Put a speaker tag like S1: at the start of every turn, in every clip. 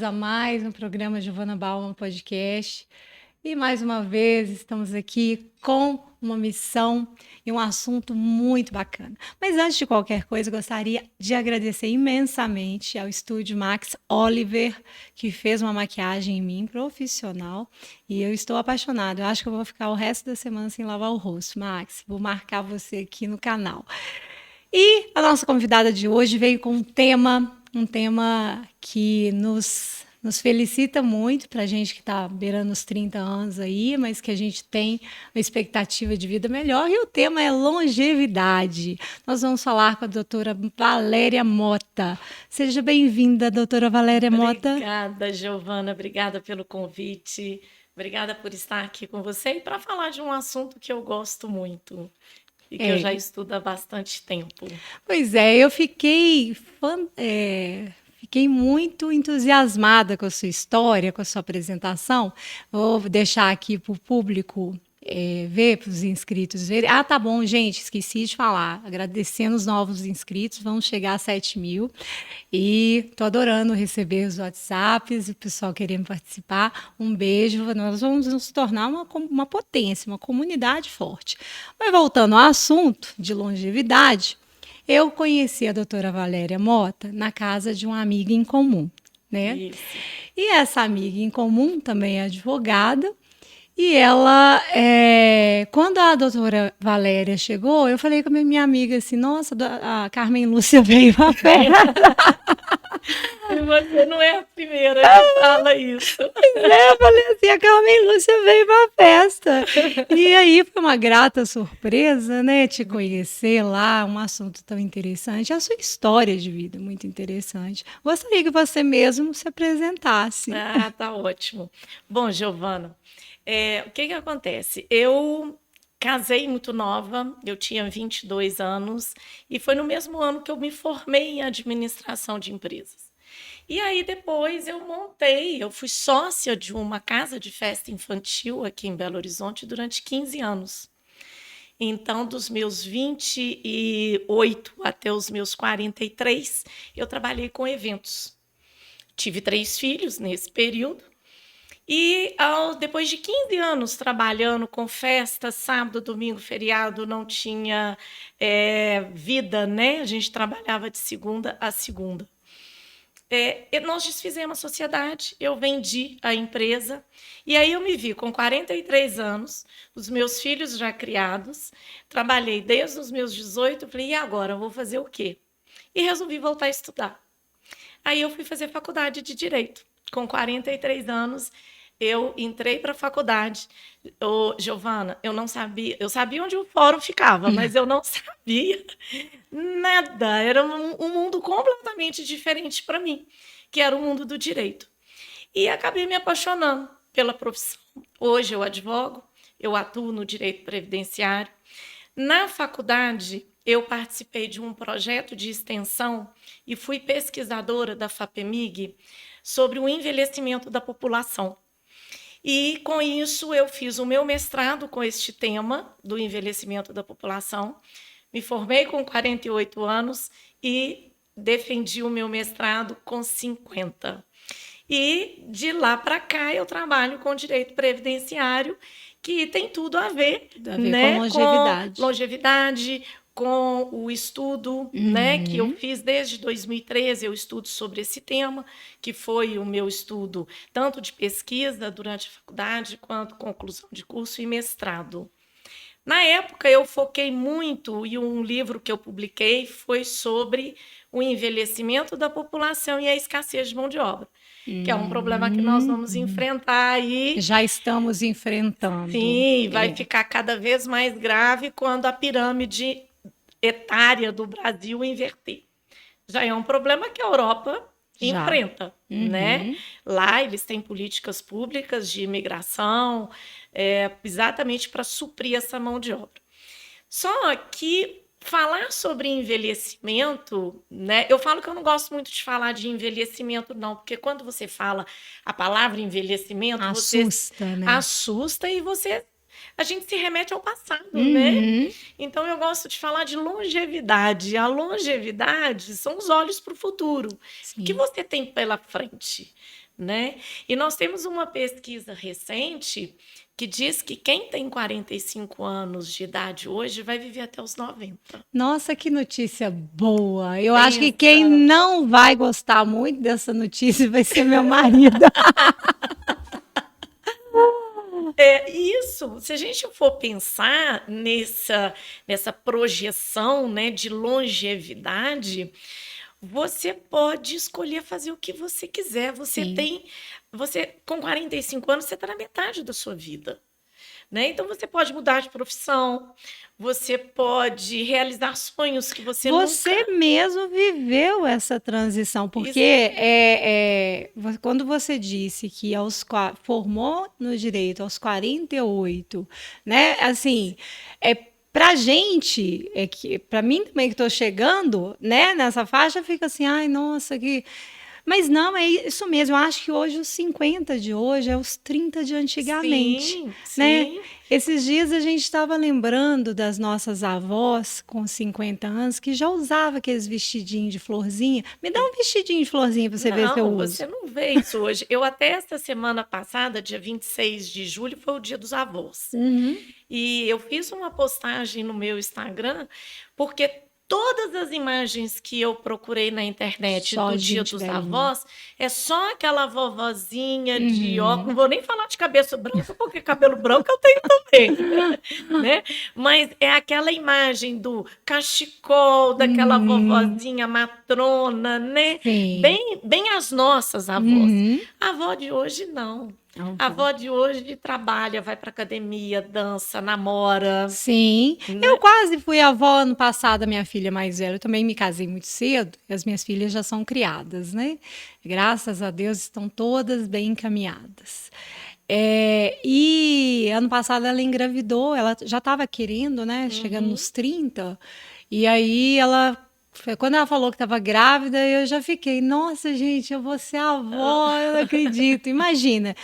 S1: a mais um programa Giovana Bauman Podcast. E mais uma vez estamos aqui com uma missão e um assunto muito bacana. Mas antes de qualquer coisa, gostaria de agradecer imensamente ao estúdio Max Oliver, que fez uma maquiagem em mim profissional. E eu estou apaixonada. Eu acho que eu vou ficar o resto da semana sem lavar o rosto. Max, vou marcar você aqui no canal. E a nossa convidada de hoje veio com um tema que nos felicita muito para a gente que está beirando os 30 anos aí, mas que a gente tem uma expectativa de vida melhor. E o tema é longevidade. Nós vamos falar com a doutora Valéria Mota. Seja bem-vinda, doutora Valéria Mota.
S2: Obrigada, Giovana. Obrigada pelo convite. Obrigada por estar aqui com você e para falar de um assunto que eu gosto muito e que eu já estudo há bastante tempo.
S1: Pois é, eu fiquei fiquei muito entusiasmada com a sua história, com a sua apresentação. Vou deixar aqui para o público ver, para os inscritos verem. Ah, tá bom, gente, esqueci de falar. Agradecendo os novos inscritos, vamos chegar a 7.000. E estou adorando receber os WhatsApps, o pessoal querendo participar. Um beijo, nós vamos nos tornar uma potência, uma comunidade forte. Mas voltando ao assunto de longevidade, eu conheci a doutora Valéria Mota na casa de uma amiga em comum, né?
S2: Isso.
S1: E essa amiga em comum também é advogada. E ela, quando a doutora Valéria chegou, eu falei com a minha amiga assim, nossa, a Carmen Lúcia veio à festa.
S2: E você não é a primeira que fala isso.
S1: Eu falei assim, a Carmen Lúcia veio pra festa. E aí foi uma grata surpresa, né, te conhecer lá, um assunto tão interessante. A sua história de vida é muito interessante. Gostaria que você mesmo se apresentasse.
S2: Ah, tá ótimo. Bom, Giovana, o que acontece? Eu casei muito nova, eu tinha 22 anos, e foi no mesmo ano que eu me formei em administração de empresas. E aí depois eu fui sócia de uma casa de festa infantil aqui em Belo Horizonte durante 15 anos. Então, dos meus 28 até os meus 43, eu trabalhei com eventos. Tive 3 filhos nesse período. E depois de 15 anos trabalhando com festa, sábado, domingo, feriado, não tinha vida, né? A gente trabalhava de segunda a segunda. Nós desfizemos a sociedade, eu vendi a empresa, e aí eu me vi com 43 anos, os meus filhos já criados, trabalhei desde os meus 18, falei, e agora, eu vou fazer o quê? E resolvi voltar a estudar. Aí eu fui fazer faculdade de Direito. Com 43 anos, eu entrei para a faculdade. Giovana, eu não sabia, eu sabia onde o fórum ficava, mas eu não sabia nada. Era um mundo completamente diferente para mim, que era o mundo do direito. E acabei me apaixonando pela profissão. Hoje eu advogo, eu atuo no direito previdenciário. Na faculdade, eu participei de um projeto de extensão e fui pesquisadora da FAPEMIG sobre o envelhecimento da população. E, com isso, eu fiz o meu mestrado com este tema do envelhecimento da população. Me formei com 48 anos e defendi o meu mestrado com 50. E, de lá para cá, eu trabalho com direito previdenciário, que tem tudo a ver, né,
S1: com longevidade.
S2: Com longevidade, com o estudo, né, que eu fiz desde 2013, eu estudo sobre esse tema, que foi o meu estudo tanto de pesquisa durante a faculdade, quanto conclusão de curso e mestrado. Na época, eu foquei muito, e um livro que eu publiquei foi sobre o envelhecimento da população e a escassez de mão de obra, que é um problema que nós vamos enfrentar aí.
S1: Já estamos enfrentando.
S2: Sim, vai ficar cada vez mais grave quando a pirâmide etária do Brasil inverter. Já é um problema que a Europa enfrenta, né? Lá eles têm políticas públicas de imigração, exatamente para suprir essa mão de obra. Só que falar sobre envelhecimento, né? Eu falo que eu não gosto muito de falar de envelhecimento, não, porque quando você fala a palavra envelhecimento,
S1: assusta,
S2: você
S1: né?
S2: assusta e a gente se remete ao passado, né? Então, eu gosto de falar de longevidade. A longevidade são os olhos para o futuro.
S1: Sim.
S2: O que você tem pela frente? né? E nós temos uma pesquisa recente que diz que quem tem 45 anos de idade hoje vai viver até os 90.
S1: Nossa, que notícia boa. Eu acho que quem
S2: Pensa.
S1: não vai gostar muito dessa notícia vai ser meu marido.
S2: É isso. Se a gente for pensar nessa projeção, né, de longevidade, você pode escolher fazer o que você quiser.
S1: Sim.
S2: Você com 45 anos, você está na metade da sua vida, né? Então você pode mudar de profissão, você pode realizar sonhos que você
S1: Você
S2: nunca.
S1: mesmo viveu essa transição, porque
S2: Isso.
S1: quando você disse que formou no direito aos 48, né? Assim, pra gente, pra mim também que estou chegando, né, nessa faixa, fica assim, ai, nossa, que. Mas não, é isso mesmo. Eu acho que hoje os 50 de hoje é os 30 de antigamente,
S2: Sim,
S1: né?
S2: sim.
S1: Esses dias a gente estava lembrando das nossas avós com 50 anos que já usava aqueles vestidinhos de florzinha. Me dá um vestidinho de florzinha para você ver se eu
S2: Não,
S1: uso.
S2: você não vê isso hoje. Eu até esta semana passada, dia 26 de julho, foi o Dia dos Avós.
S1: Uhum.
S2: E eu fiz uma postagem no meu Instagram, porque todas as imagens que eu procurei na internet
S1: Só
S2: do Dia
S1: gente
S2: dos
S1: velhinha.
S2: Avós é só aquela vovozinha de óculos. Não
S1: Uhum.
S2: vou nem falar de cabeça branca, porque cabelo branco eu tenho também, né? Mas é aquela imagem do cachecol, daquela
S1: Uhum.
S2: vovozinha matrona, né?
S1: Sim.
S2: Bem as nossas avós.
S1: Uhum.
S2: A avó de hoje não. A
S1: Avó.
S2: avó de hoje trabalha, vai para academia, dança, namora,
S1: Sim, eu
S2: né?
S1: quase fui avó ano passado, a minha filha mais velha. Eu também me casei muito cedo e as minhas filhas já são criadas, né? Graças a Deus estão todas bem encaminhadas. E ano passado ela engravidou, ela já estava querendo, né? Chegando
S2: Uhum.
S1: nos 30. E aí quando ela falou que estava grávida, eu já fiquei, nossa, gente, eu vou ser avó, eu não acredito. Imagina,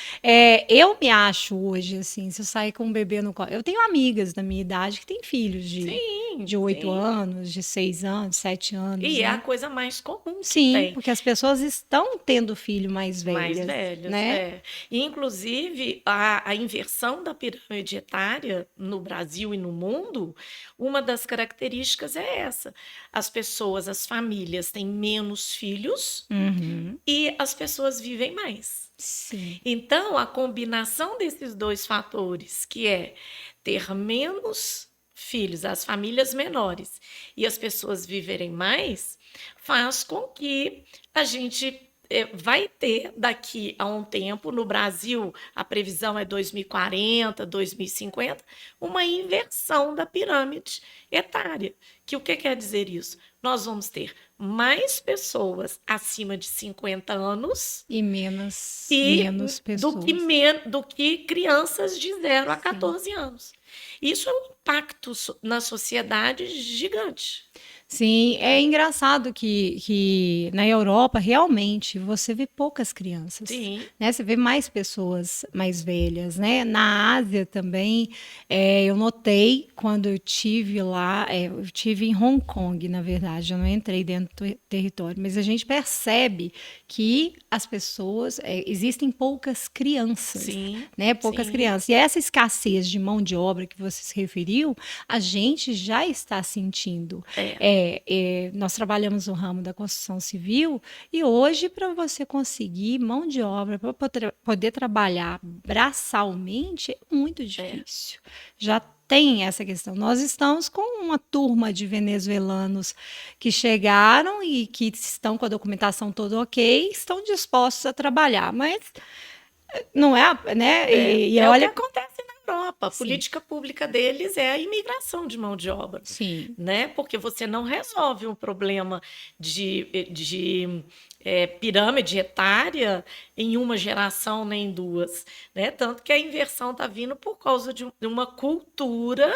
S1: eu me acho hoje, assim, se eu sair com um bebê no colo. Eu tenho amigas da minha idade que têm filhos
S2: Sim,
S1: de 8
S2: sim.
S1: anos, de 6 anos, 7 anos,
S2: E é a
S1: né?
S2: coisa mais comum que
S1: Sim,
S2: tem.
S1: porque as pessoas estão tendo filho mais
S2: Mais
S1: velhas,
S2: velhas,
S1: né?
S2: é. E, inclusive, a inversão da pirâmide etária no Brasil e no mundo, uma das características é essa. As pessoas, as famílias têm menos filhos
S1: Uhum.
S2: e as pessoas vivem mais.
S1: Sim.
S2: Então, a combinação desses dois fatores, que é ter menos filhos, as famílias menores e as pessoas viverem mais, faz com que a gente vai ter daqui a um tempo, no Brasil, a previsão é 2040, 2050, uma inversão da pirâmide etária. Que o que quer dizer isso? Nós vamos ter mais pessoas acima de 50 anos
S1: E menos
S2: e
S1: pessoas.
S2: do que crianças de 0 a
S1: Sim.
S2: 14 anos. Isso é um impacto na sociedade gigante.
S1: Sim, é engraçado que na Europa realmente você vê poucas crianças,
S2: Sim,
S1: né? Você vê mais pessoas mais velhas, né? Na Ásia também, eu notei quando eu tive lá, eu tive em Hong Kong, na verdade, eu não entrei dentro do território, mas a gente percebe que as pessoas, existem poucas crianças,
S2: sim,
S1: né? Poucas
S2: sim.
S1: crianças. E essa escassez de mão de obra que você se referiu, a gente já está sentindo.
S2: É,
S1: Nós trabalhamos no ramo da construção civil e hoje, para você conseguir mão de obra, para poder trabalhar braçalmente, é muito
S2: é.
S1: difícil. Já tem essa questão. Nós estamos com uma turma de venezuelanos que chegaram e que estão com a documentação toda ok, estão dispostos a trabalhar, mas não é, né? E
S2: É o que
S1: olha,
S2: acontece na Europa. A
S1: sim,
S2: política pública deles é a imigração de mão de obra,
S1: sim,
S2: né? Porque você não resolve um problema de pirâmide etária em uma geração nem em duas, né? Tanto que a inversão está vindo por causa de uma cultura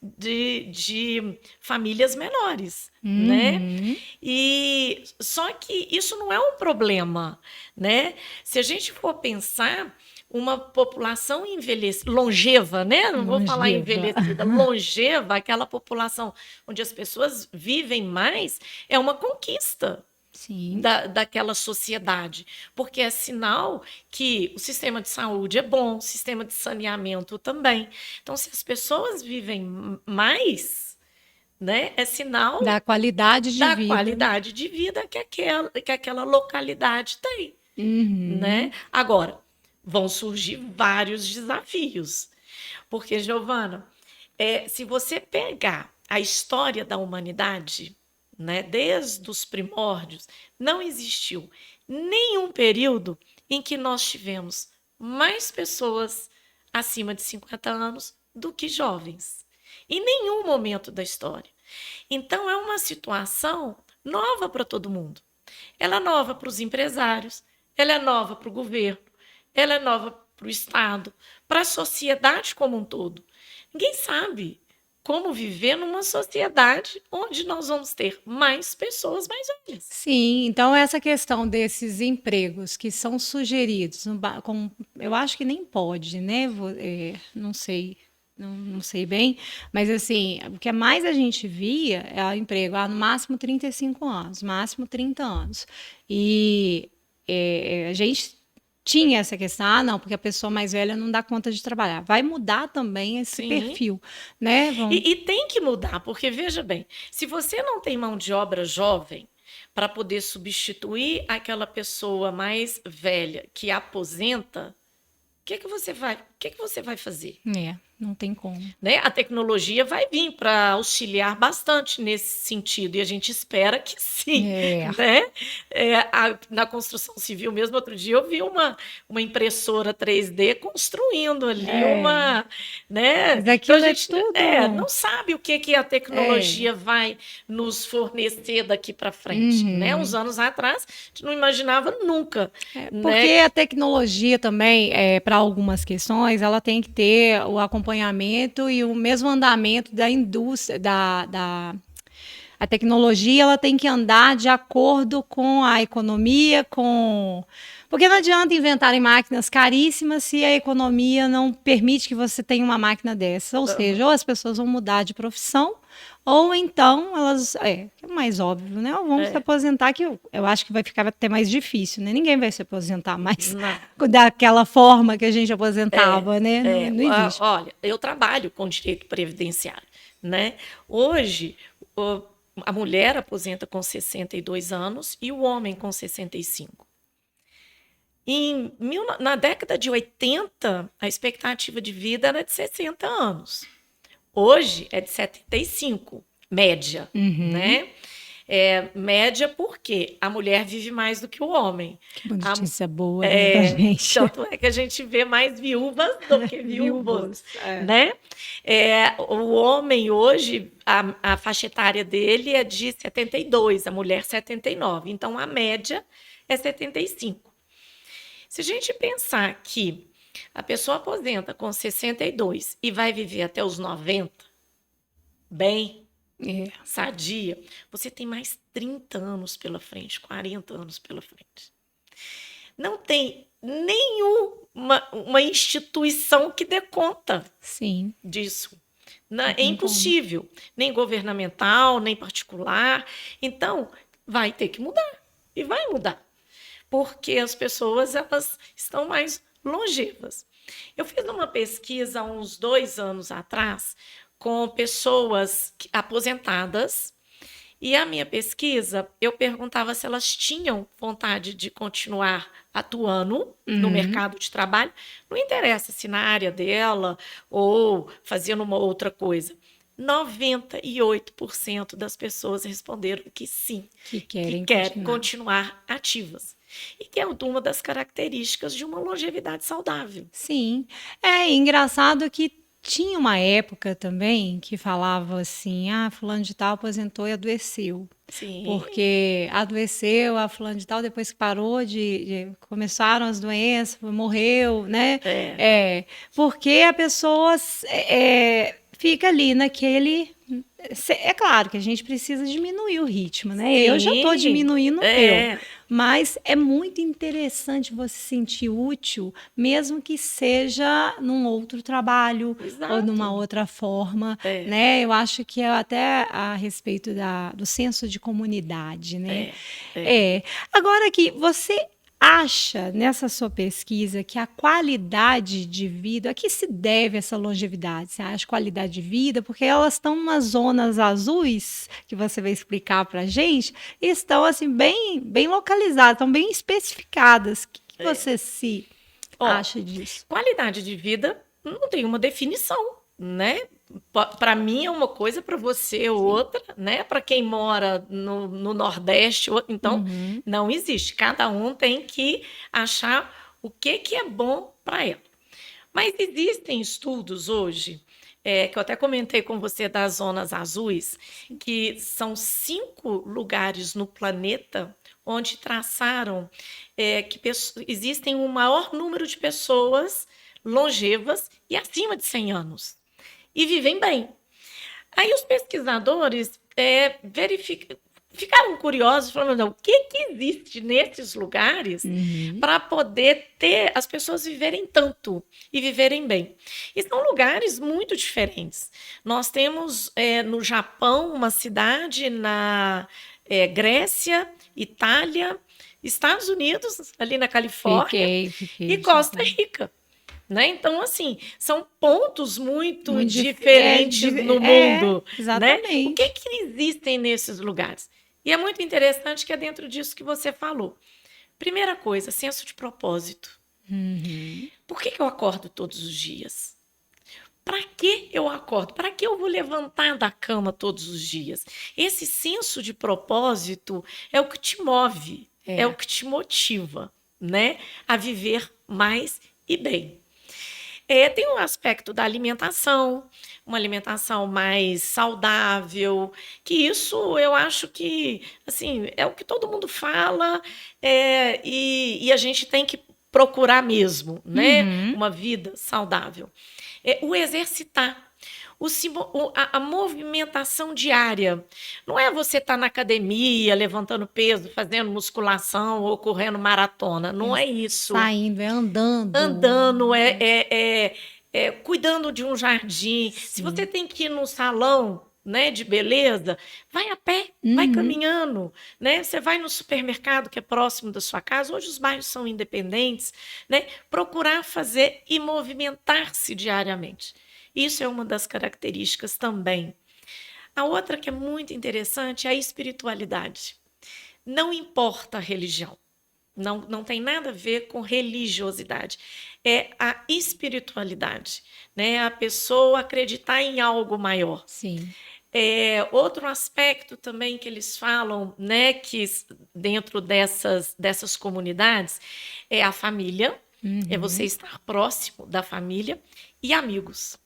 S2: de famílias menores, né?
S1: uhum,
S2: E só que isso não é um problema, né? Se a gente for pensar, uma população envelhecida, longeva, né? Não vou falar
S1: longeva.
S2: envelhecida, longeva, aquela população onde as pessoas vivem mais, é uma conquista.
S1: Sim.
S2: daquela sociedade, porque é sinal que o sistema de saúde é bom, o sistema de saneamento também. Então, se as pessoas vivem mais, né, é sinal
S1: Da qualidade de
S2: da
S1: vida.
S2: qualidade de vida que aquela localidade tem, né?
S1: Uhum.
S2: Agora, vão surgir vários desafios, porque, Giovana, se você pegar a história da humanidade, né, desde os primórdios, não existiu nenhum período em que nós tivemos mais pessoas acima de 50 anos do que jovens. Em nenhum momento da história. Então, é uma situação nova para todo mundo. Ela é nova para os empresários, ela é nova para o governo, ela é nova para o Estado, para a sociedade como um todo. Ninguém sabe como viver numa sociedade onde nós vamos ter mais pessoas mais velhas.
S1: Sim, então essa questão desses empregos que são sugeridos, eu acho que nem pode, né? Não sei, não sei bem, mas assim, o que mais a gente via é o emprego, no máximo 35 anos, máximo 30 anos. E a gente tinha essa questão, não, porque a pessoa mais velha não dá conta de trabalhar. Vai mudar também esse
S2: Sim.
S1: perfil, né?
S2: E tem que mudar, porque veja bem, se você não tem mão de obra jovem para poder substituir aquela pessoa mais velha que aposenta, o que você vai fazer?
S1: Não tem como.
S2: Né? A tecnologia vai vir para auxiliar bastante nesse sentido, e a gente espera que sim. Né? Na construção civil mesmo, outro dia eu vi uma impressora 3D construindo ali uma... Né?
S1: Mas aquilo
S2: então, a gente
S1: tudo...
S2: não sabe o que a tecnologia vai nos fornecer daqui para frente. Né? Uns anos atrás, a gente não imaginava nunca.
S1: Porque a tecnologia também, para algumas questões, ela tem que ter o acompanhamento e o mesmo andamento da indústria, a tecnologia, ela tem que andar de acordo com a economia, porque não adianta inventarem máquinas caríssimas se a economia não permite que você tenha uma máquina dessa. Ou seja, ou as pessoas vão mudar de profissão, ou então elas, é mais óbvio, né? Ou vão se aposentar, que eu acho que vai ficar até mais difícil, né? Ninguém vai se aposentar mais daquela forma que a gente aposentava, né? Não existe.
S2: Olha, eu trabalho com direito previdenciário, né? Hoje, a mulher aposenta com 62 anos e o homem com 65. Na década de 80, a expectativa de vida era de 60 anos. Hoje é de 75, média, né? Média porque a mulher vive mais do que o homem.
S1: Que notícia boa, né, da gente.
S2: Tanto é que a gente vê mais viúvas do que viúvos, né? O homem hoje, a faixa etária dele é de 72, a mulher 79. Então, a média é 75. Se a gente pensar que a pessoa aposenta com 62 e vai viver até os 90, bem, sadia, você tem mais 30 anos pela frente, 40 anos pela frente. Não tem nenhuma instituição que dê conta disso. É impossível, nem governamental, nem particular. Então, vai ter que mudar, e vai mudar, porque as pessoas elas estão mais longevas. Eu fiz uma pesquisa há uns 2 anos atrás com pessoas aposentadas, e a minha pesquisa, eu perguntava se elas tinham vontade de continuar atuando no mercado de trabalho, não interessa se na área dela ou fazendo uma outra coisa. 98% das pessoas responderam que sim, que querem continuar ativas. E que é uma das características de uma longevidade saudável.
S1: Sim. É engraçado que tinha uma época também que falava assim, fulano de tal aposentou e adoeceu.
S2: Sim.
S1: Porque adoeceu, a fulano de tal, depois que parou começaram as doenças, morreu, né? Porque a pessoa fica ali naquele É claro que a gente precisa diminuir o ritmo, né? Eu já estou
S2: Sim,
S1: diminuindo o meu,
S2: é,
S1: mas é muito interessante você se sentir útil, mesmo que seja num outro trabalho ou numa
S2: exato.
S1: outra forma,
S2: É,
S1: né? Eu acho que é até a respeito do senso de comunidade, né?
S2: é, é.
S1: É. Agora que você acha nessa sua pesquisa que a qualidade de vida, a que se deve essa longevidade? Você acha qualidade de vida? Porque elas estão umas zonas azuis, que você vai explicar para a gente, e estão assim bem localizadas, estão bem especificadas. O que você se
S2: Ó,
S1: acha disso?
S2: qualidade de vida não tem uma definição, né? Para mim é uma coisa, para você é
S1: Sim.
S2: outra, né? Para quem mora no Nordeste, então
S1: Uhum.
S2: não existe. Cada um tem que achar o que é bom para ela. Mas existem estudos hoje, que eu até comentei com você das zonas azuis, que são 5 lugares no planeta onde traçaram que existem um maior número de pessoas longevas e acima de 100 anos. E vivem bem. Aí os pesquisadores ficaram curiosos, falando, o que existe nesses lugares
S1: Uhum.
S2: para poder ter as pessoas viverem tanto e viverem bem. E são lugares muito diferentes. Nós temos no Japão uma cidade, na Grécia, Itália, Estados Unidos, ali na Califórnia,
S1: Fiquei
S2: e
S1: de
S2: Costa
S1: saber.
S2: Rica. Né? Então, assim, são pontos muito
S1: Muito
S2: diferentes no mundo, né? O que
S1: exatamente.
S2: que existem nesses lugares? E é muito interessante que é dentro disso que você falou. Primeira coisa, senso de propósito.
S1: Uhum.
S2: Por que eu acordo todos os dias? Para que eu acordo? Para que eu vou levantar da cama todos os dias? Esse senso de propósito é o que te move, é o
S1: É.
S2: que te motiva, né? A viver mais e bem. Tem um aspecto da alimentação, uma alimentação mais saudável, que isso eu acho que assim é o que todo mundo fala, e a gente tem que procurar mesmo, né?
S1: Uhum.
S2: Uma vida saudável. O exercitar. A movimentação diária. Não é você estar na academia, levantando peso, fazendo musculação ou correndo maratona. Não
S1: É
S2: é isso.
S1: saindo, é andando.
S2: Andando, cuidando de um jardim. Se você
S1: Sim.
S2: tem que ir no salão, né, de beleza, vai a pé, vai
S1: Uhum.
S2: caminhando, né? Você vai no supermercado que é próximo da sua casa. Hoje os bairros são independentes, né? Procurar fazer e movimentar-se diariamente. Isso é uma das características também. A outra que é muito interessante é a espiritualidade. Não importa a religião. Não tem nada a ver com religiosidade. É a espiritualidade, né? A pessoa acreditar em algo maior.
S1: Sim.
S2: Outro aspecto também que eles falam, né, que dentro dessas comunidades, é a família, é você
S1: Uhum.
S2: estar próximo da família e amigos.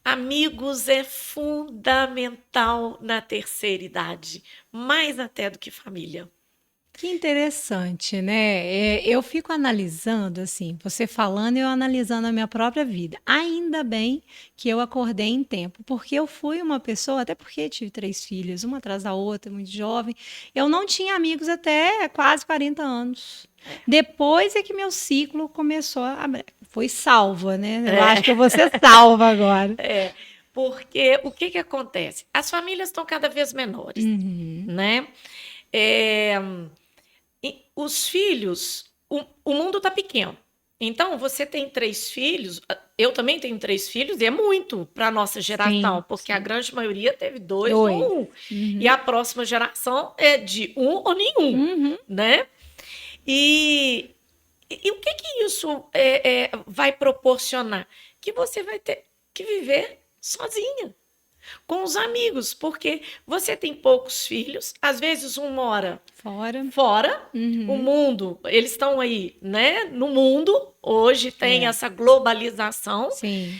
S2: Amigos é fundamental na terceira idade, mais até do que família.
S1: Que interessante, né? Eu fico analisando, assim, você falando e eu analisando a minha própria vida. Ainda bem que eu acordei em tempo, porque eu fui uma pessoa, até porque tive 3 filhos, uma atrás da outra, muito jovem. Eu não tinha amigos até quase 40 anos. Depois é que meu ciclo começou a. Foi salva, né? Eu
S2: É.
S1: acho que eu vou ser salva agora.
S2: É, porque o que acontece? As famílias estão cada vez menores,
S1: Uhum.
S2: né? É, e os filhos, o mundo está pequeno. Então, você tem 3 filhos, eu também tenho 3 filhos, e é muito para a nossa geração,
S1: Sim,
S2: porque a
S1: sim.
S2: grande maioria teve 2
S1: Dois.
S2: ou 1. E
S1: Uhum.
S2: a próxima geração é de 1 ou nenhum,
S1: Uhum.
S2: né? E, e o que isso vai proporcionar? Que você vai ter que viver sozinha, com os amigos, porque você tem poucos filhos, às vezes um mora
S1: Fora.
S2: fora, o
S1: Uhum.
S2: mundo, eles estão aí, né? No mundo, hoje tem
S1: É,
S2: essa globalização.
S1: sim.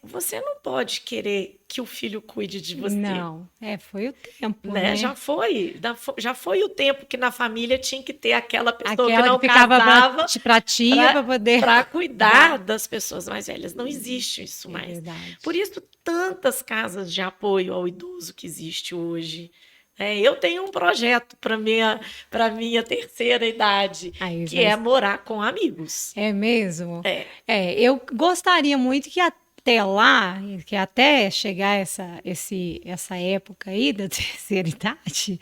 S2: Você não pode querer que o filho cuide de você.
S1: Não, foi o tempo,
S2: Né?
S1: né?
S2: Já foi o tempo que na família tinha que ter aquela pessoa que
S1: Aquela
S2: não
S1: que ficava
S2: casava
S1: pra tia para poder
S2: para cuidar das pessoas mais velhas. Não existe isso
S1: É
S2: mais.
S1: verdade.
S2: Por isso, tantas casas de apoio ao idoso que existe hoje. Eu tenho um projeto para minha terceira idade,
S1: Aí
S2: que
S1: vai.
S2: é morar com amigos.
S1: É mesmo?
S2: É.
S1: Eu gostaria muito que até lá, que até chegar essa época aí da terceira idade,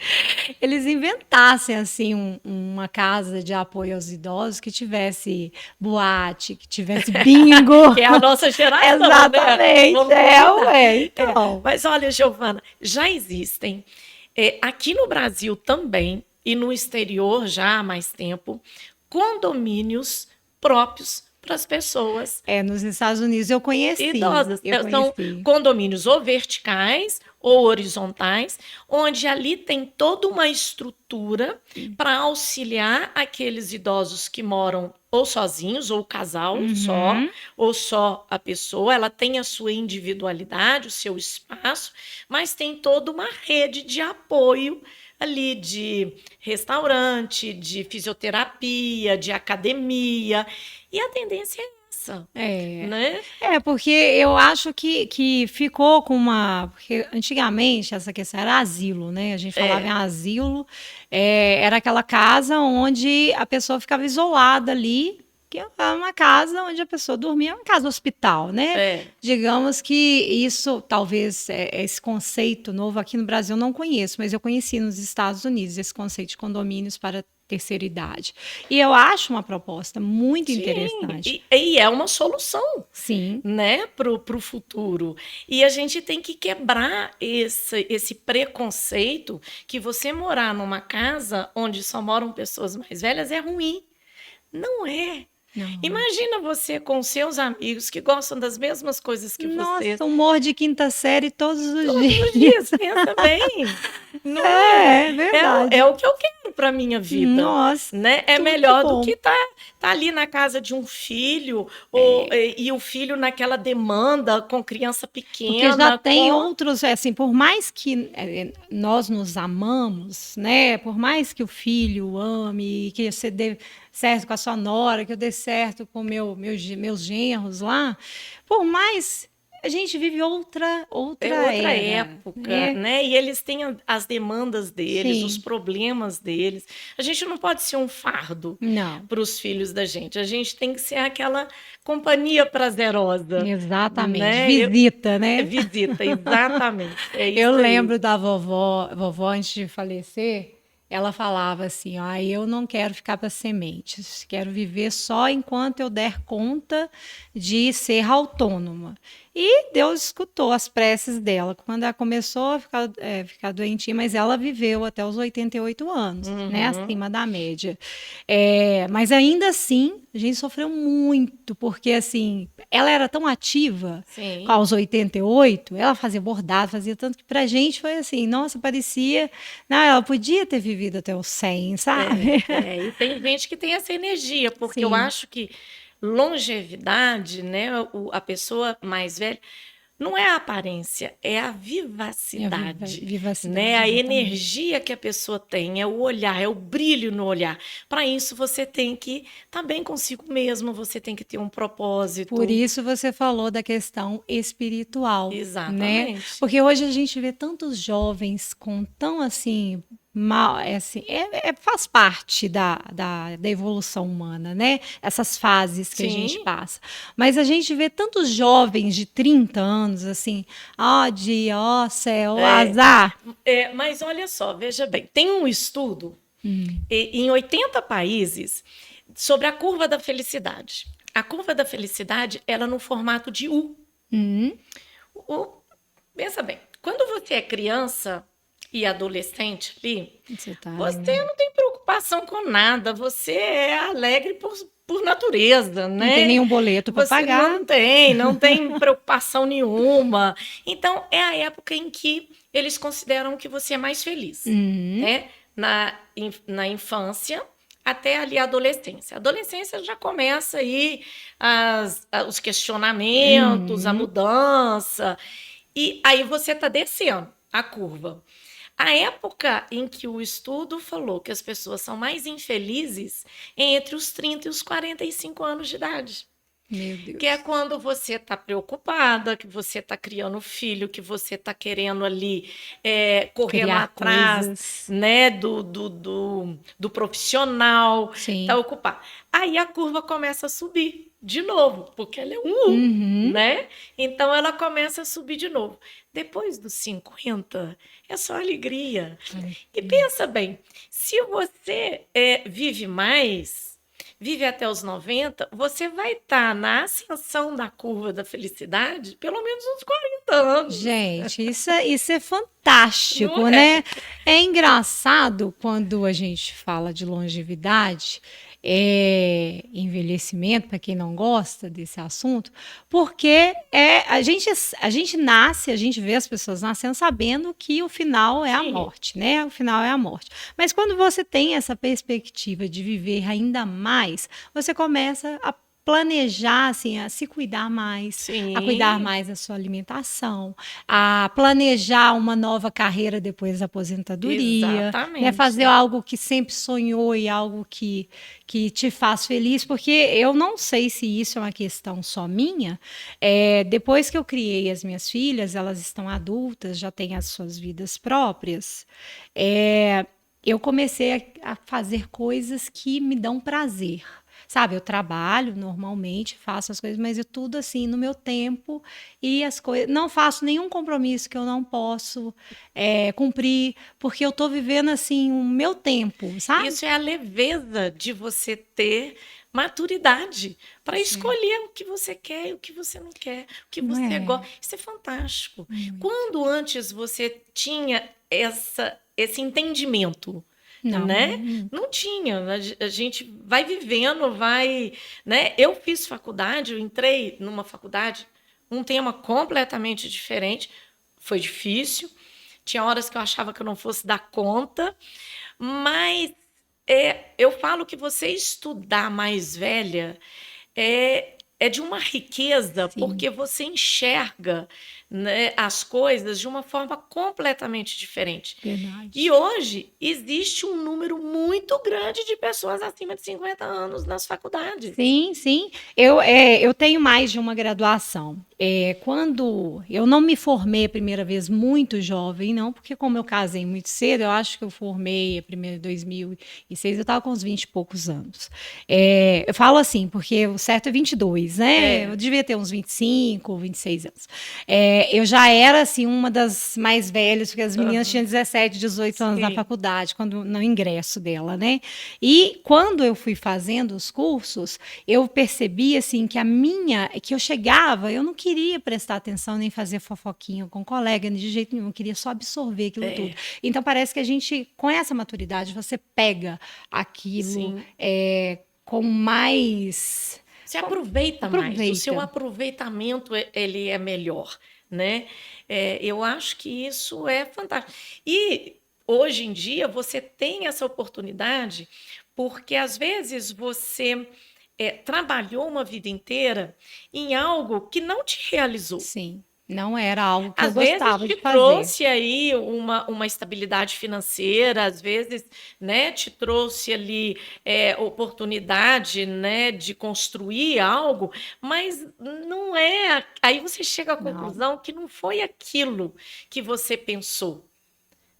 S1: eles inventassem assim uma casa de apoio aos idosos que tivesse boate, que tivesse bingo.
S2: Que é a nossa geração, né?
S1: Exatamente.
S2: Vamos combinar.
S1: Ué, então.
S2: Mas olha, Giovana, já existem aqui no Brasil também e no exterior já há mais tempo condomínios próprios para as pessoas
S1: Nos Estados Unidos eu conheci.
S2: idosas. São
S1: conheci.
S2: condomínios ou verticais ou horizontais, onde ali tem toda uma estrutura para auxiliar aqueles idosos que moram ou sozinhos, ou o casal só, ou só a pessoa. Ela tem a sua individualidade, o seu espaço, mas tem toda uma rede de apoio ali de restaurante, de fisioterapia, de academia. E a tendência é essa, né?
S1: Porque eu acho que ficou com uma. Porque antigamente essa questão era asilo, né? A gente falava em asilo, era aquela casa onde a pessoa ficava isolada ali, que é uma casa onde a pessoa dormia, uma casa hospital, né? Digamos que isso, talvez, esse conceito novo aqui no Brasil eu não conheço, mas eu conheci nos Estados Unidos esse conceito de condomínios para terceira idade. E eu acho uma proposta muito interessante.
S2: E é uma solução.
S1: Sim.
S2: Né, para o futuro. E a gente tem que quebrar esse preconceito que você morar numa casa onde só moram pessoas mais velhas é ruim. Não é.
S1: Não.
S2: Imagina você com seus amigos que gostam das mesmas coisas que você.
S1: Nossa, humor de quinta série todos os dias.
S2: Todos os dias, pensa bem. Não
S1: é verdade.
S2: É o que eu quero para minha vida.
S1: Nossa,
S2: né? É melhor do que tá ali na casa de um filho e o filho naquela demanda com criança pequena.
S1: Porque já tem outros, assim, por mais que nós nos amamos, né? Por mais que o filho ame, que você dê certo com a sua nora, que eu dê certo com meus genros lá, por mais a gente vive outra
S2: época, né? E eles têm as demandas deles,
S1: Sim.
S2: os problemas deles. A gente não pode ser um fardo para os filhos da gente. A gente tem que ser aquela companhia prazerosa.
S1: Exatamente.
S2: Né?
S1: Visita, né?
S2: Visita, exatamente.
S1: Eu lembro da vovó antes de falecer, ela falava assim, eu não quero ficar para sementes, quero viver só enquanto eu der conta de ser autônoma. E Deus escutou as preces dela. Quando ela começou a ficar doentinha, mas ela viveu até os 88 anos, né, acima da média. Mas ainda assim, a gente sofreu muito, porque assim, ela era tão ativa, aos 88, ela fazia bordado, fazia tanto que pra gente foi assim, nossa, parecia, não, ela podia ter vivido até os 100, sabe?
S2: E tem gente que tem essa energia, porque eu acho que longevidade, né, a pessoa mais velha, não é a aparência, é a vivacidade, né? A energia que a pessoa tem, é o olhar, é o brilho no olhar. Para isso, você tem que estar bem consigo mesmo, você tem que ter um propósito.
S1: Por isso você falou da questão espiritual.
S2: Exatamente.
S1: Né? Porque hoje a gente vê tantos jovens com tão assim mal, faz parte da evolução humana, né? Essas fases que a gente passa. Mas a gente vê tantos jovens de 30 anos, assim, dia, céu, azar.
S2: Mas olha só, veja bem, tem um estudo em 80 países sobre a curva da felicidade. A curva da felicidade, ela é no formato de U. Pensa bem, quando você é criança e adolescente ali, você não tem preocupação com nada, você é alegre por natureza, né?
S1: Não tem nenhum boleto para pagar.
S2: Não tem preocupação nenhuma. Então, é a época em que eles consideram que você é mais feliz, né? Na infância até ali a adolescência. A adolescência já começa aí os questionamentos, a mudança. E aí você está descendo a curva. A época em que o estudo falou que as pessoas são mais infelizes é entre os 30 e os 45 anos de idade.
S1: Meu
S2: Que é
S1: Deus.
S2: quando você está preocupada, que você está criando filho, que você está querendo ali, correndo
S1: Criar
S2: atrás,
S1: coisas.
S2: né, do profissional, está
S1: Sim.
S2: ocupado. Aí a curva começa a subir de novo, porque ela é um U,
S1: Uhum.
S2: né? Então ela começa a subir de novo. Depois dos 50, é só alegria. E
S1: Alegria.
S2: pensa bem, se você vive mais, vive até os 90, você vai estar na ascensão da curva da felicidade pelo menos uns 40 anos,
S1: Gente, isso é
S2: não
S1: fantástico,
S2: é?
S1: né? É engraçado quando a gente fala de longevidade, envelhecimento, para quem não gosta desse assunto, porque a gente nasce, a gente vê as pessoas nascendo sabendo que o final é a
S2: Sim,
S1: morte, né? O final é a morte. Mas quando você tem essa perspectiva de viver ainda mais, você começa a planejar, assim, a se cuidar mais, a cuidar
S2: sim,
S1: mais da sua alimentação, a planejar uma nova carreira depois da aposentadoria, né? Fazer
S2: exatamente.
S1: algo que sempre sonhou e algo que te faz feliz, porque eu não sei se isso é uma questão só minha. Depois que eu criei as minhas filhas, elas estão adultas, já têm as suas vidas próprias. Eu comecei a fazer coisas que me dão prazer. Sabe, eu trabalho normalmente, faço as coisas, mas é tudo assim no meu tempo e as coisas. Não faço nenhum compromisso que eu não posso cumprir, porque eu estou vivendo assim o meu tempo, sabe?
S2: Isso é a leveza de você ter maturidade para
S1: Sim.
S2: escolher o que você quer e o que você não quer, o que
S1: Não
S2: você
S1: é?
S2: gosta. Isso é fantástico.
S1: Muito.
S2: Quando antes você tinha esse entendimento,
S1: Não,
S2: né? Não tinha. A gente vai vivendo, vai, né? Eu fiz faculdade, eu entrei numa faculdade, um tema completamente diferente. Foi difícil. Tinha horas que eu achava que eu não fosse dar conta, mas eu falo que você estudar mais velha é de uma riqueza,
S1: sim,
S2: porque você enxerga, né, as coisas de uma forma completamente diferente. E
S1: verdade.
S2: hoje existe um número muito grande de pessoas acima de 50 anos nas faculdades.
S1: Sim, sim. Eu tenho mais de uma graduação. Quando eu não me formei a primeira vez muito jovem, não, porque como eu casei muito cedo, eu acho que eu formei a primeira em 2006, eu estava com uns 20 e poucos anos. Eu falo assim, porque o certo é 22, né? Eu
S2: É,
S1: devia ter uns 25, 26 anos. Eu já era, assim, uma das mais velhas, porque as meninas tinham
S2: aham,
S1: 17, 18 anos na
S2: sim,
S1: faculdade, quando no ingresso dela, né? E quando eu fui fazendo os cursos, eu percebi assim que eu chegava, eu não queria prestar atenção nem fazer fofoquinha com colega de jeito nenhum, eu queria só absorver aquilo tudo.
S2: é,
S1: Então parece que a gente, com essa maturidade, você pega aquilo
S2: sim.
S1: com mais
S2: Você aproveita mais, o seu
S1: aproveita.
S2: aproveitamento ele é melhor, né? Eu acho que isso é fantástico. E hoje em dia você tem essa oportunidade porque às vezes você trabalhou uma vida inteira em algo que não te realizou.
S1: Sim, não era algo que eu
S2: Às vezes
S1: gostava
S2: te
S1: de fazer.
S2: trouxe aí uma estabilidade financeira, às vezes, né, te trouxe ali oportunidade, né, de construir algo, mas não é. Aí você chega à
S1: Não,
S2: conclusão que não foi aquilo que você pensou.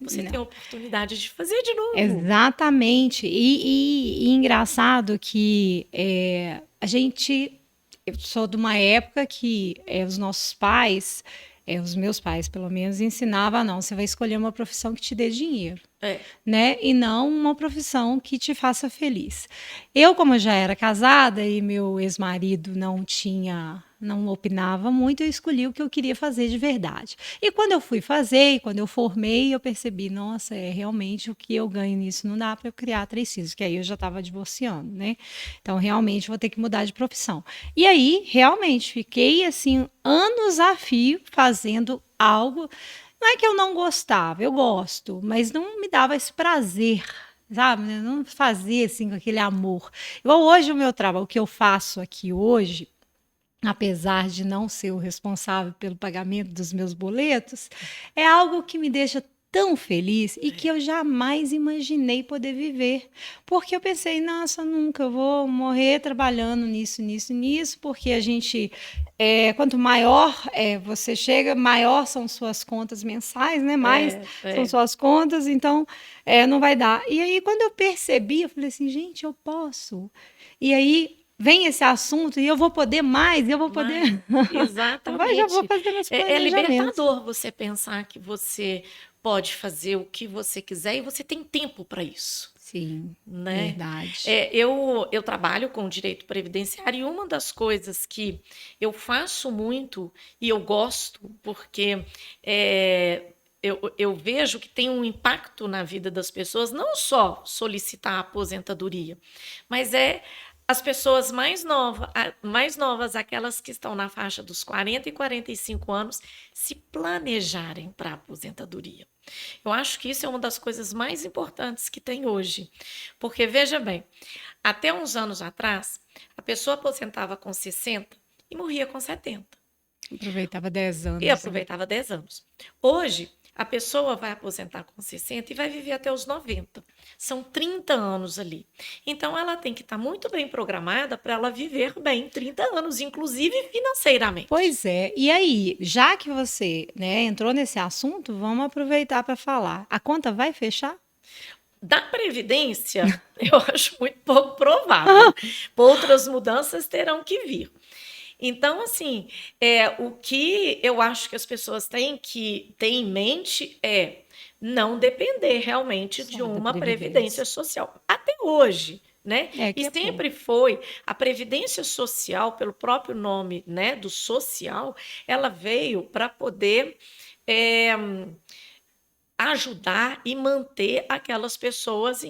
S2: Você tem
S1: não.
S2: a oportunidade de fazer de novo.
S1: Exatamente. E engraçado que eu sou de uma época que os nossos pais, os meus pais pelo menos, ensinavam, não, você vai escolher uma profissão que te dê dinheiro,
S2: É,
S1: né? E não uma profissão que te faça feliz. Eu, como já era casada e meu ex-marido não opinava muito, eu escolhi o que eu queria fazer de verdade. E quando eu fui fazer, e quando eu formei, eu percebi, nossa, realmente o que eu ganho nisso não dá para eu criar 3 filhos, que aí eu já estava divorciando, né? Então, realmente vou ter que mudar de profissão. E aí, realmente, fiquei assim anos a fio fazendo algo. Não é que eu não gostava, eu gosto, mas não me dava esse prazer, sabe? Eu não fazia assim com aquele amor. Igual hoje o meu trabalho, o que eu faço aqui hoje, apesar de não ser o responsável pelo pagamento dos meus boletos, é algo que me deixa tão feliz e que eu jamais imaginei poder viver. Porque eu pensei, nossa, nunca eu vou morrer trabalhando nisso, nisso, nisso, porque a gente, quanto maior você chega, maior são suas contas mensais, né? Mais
S2: É,
S1: são
S2: é.
S1: suas contas, então não vai dar. E aí, quando eu percebi, eu falei assim, gente, eu posso. E aí vem esse assunto e eu vou poder mais, eu vou
S2: Mas,
S1: poder. Já vou
S2: exatamente.
S1: fazer meus
S2: É
S1: planejamentos.
S2: libertador você pensar que você pode fazer o que você quiser e você tem tempo para isso,
S1: Sim,
S2: né?
S1: verdade.
S2: Eu trabalho com direito previdenciário e uma das coisas que eu faço muito e eu gosto, porque eu vejo que tem um impacto na vida das pessoas, não só solicitar a aposentadoria, mas as pessoas mais novas, aquelas que estão na faixa dos 40 e 45 anos, se planejarem para a aposentadoria. Eu acho que isso é uma das coisas mais importantes que tem hoje. Porque, veja bem, até uns anos atrás, a pessoa aposentava com 60 e morria com 70.
S1: Aproveitava 10
S2: E
S1: anos, né?
S2: aproveitava 10 anos. Hoje, a pessoa vai aposentar com 60 e vai viver até os 90. São 30 anos ali. Então, ela tem que estar muito bem programada para ela viver bem 30 anos, inclusive financeiramente.
S1: Pois é. E aí, já que você, né, entrou nesse assunto, vamos aproveitar para falar. A conta vai fechar?
S2: Da Previdência, eu acho muito pouco provável. Outras mudanças terão que vir. Então, assim, o que eu acho que as pessoas têm que ter em mente é não depender realmente de
S1: Só da
S2: uma previdência
S1: Previdência.
S2: social. Até hoje, né?
S1: É
S2: E
S1: que é
S2: sempre
S1: pouco.
S2: foi a previdência social, pelo próprio nome, né, do social, ela veio para poder é, ajudar e manter aquelas pessoas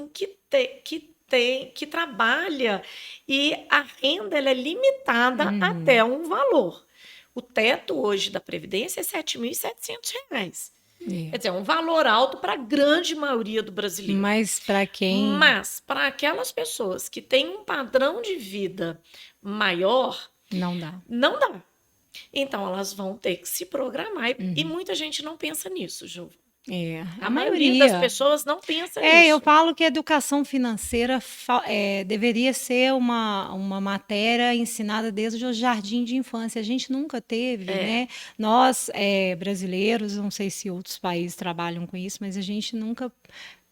S2: que trabalha e a renda ela é limitada até
S1: Uhum.
S2: um valor. O teto hoje da Previdência é R$ 7.700.
S1: É.
S2: Quer dizer, é um valor alto para a grande maioria do brasileiro.
S1: Mas para quem
S2: Mas para aquelas pessoas que têm um padrão de vida maior,
S1: não dá.
S2: não dá. Então elas vão ter que se programar e
S1: Uhum.
S2: muita gente não pensa nisso, Ju.
S1: A
S2: A maioria das
S1: maioria.
S2: pessoas não pensa
S1: Eu
S2: nisso.
S1: falo que a educação financeira deveria ser uma matéria ensinada desde o jardim de infância. A gente nunca teve,
S2: É,
S1: né? Nós, brasileiros, não sei se outros países trabalham com isso, mas a gente nunca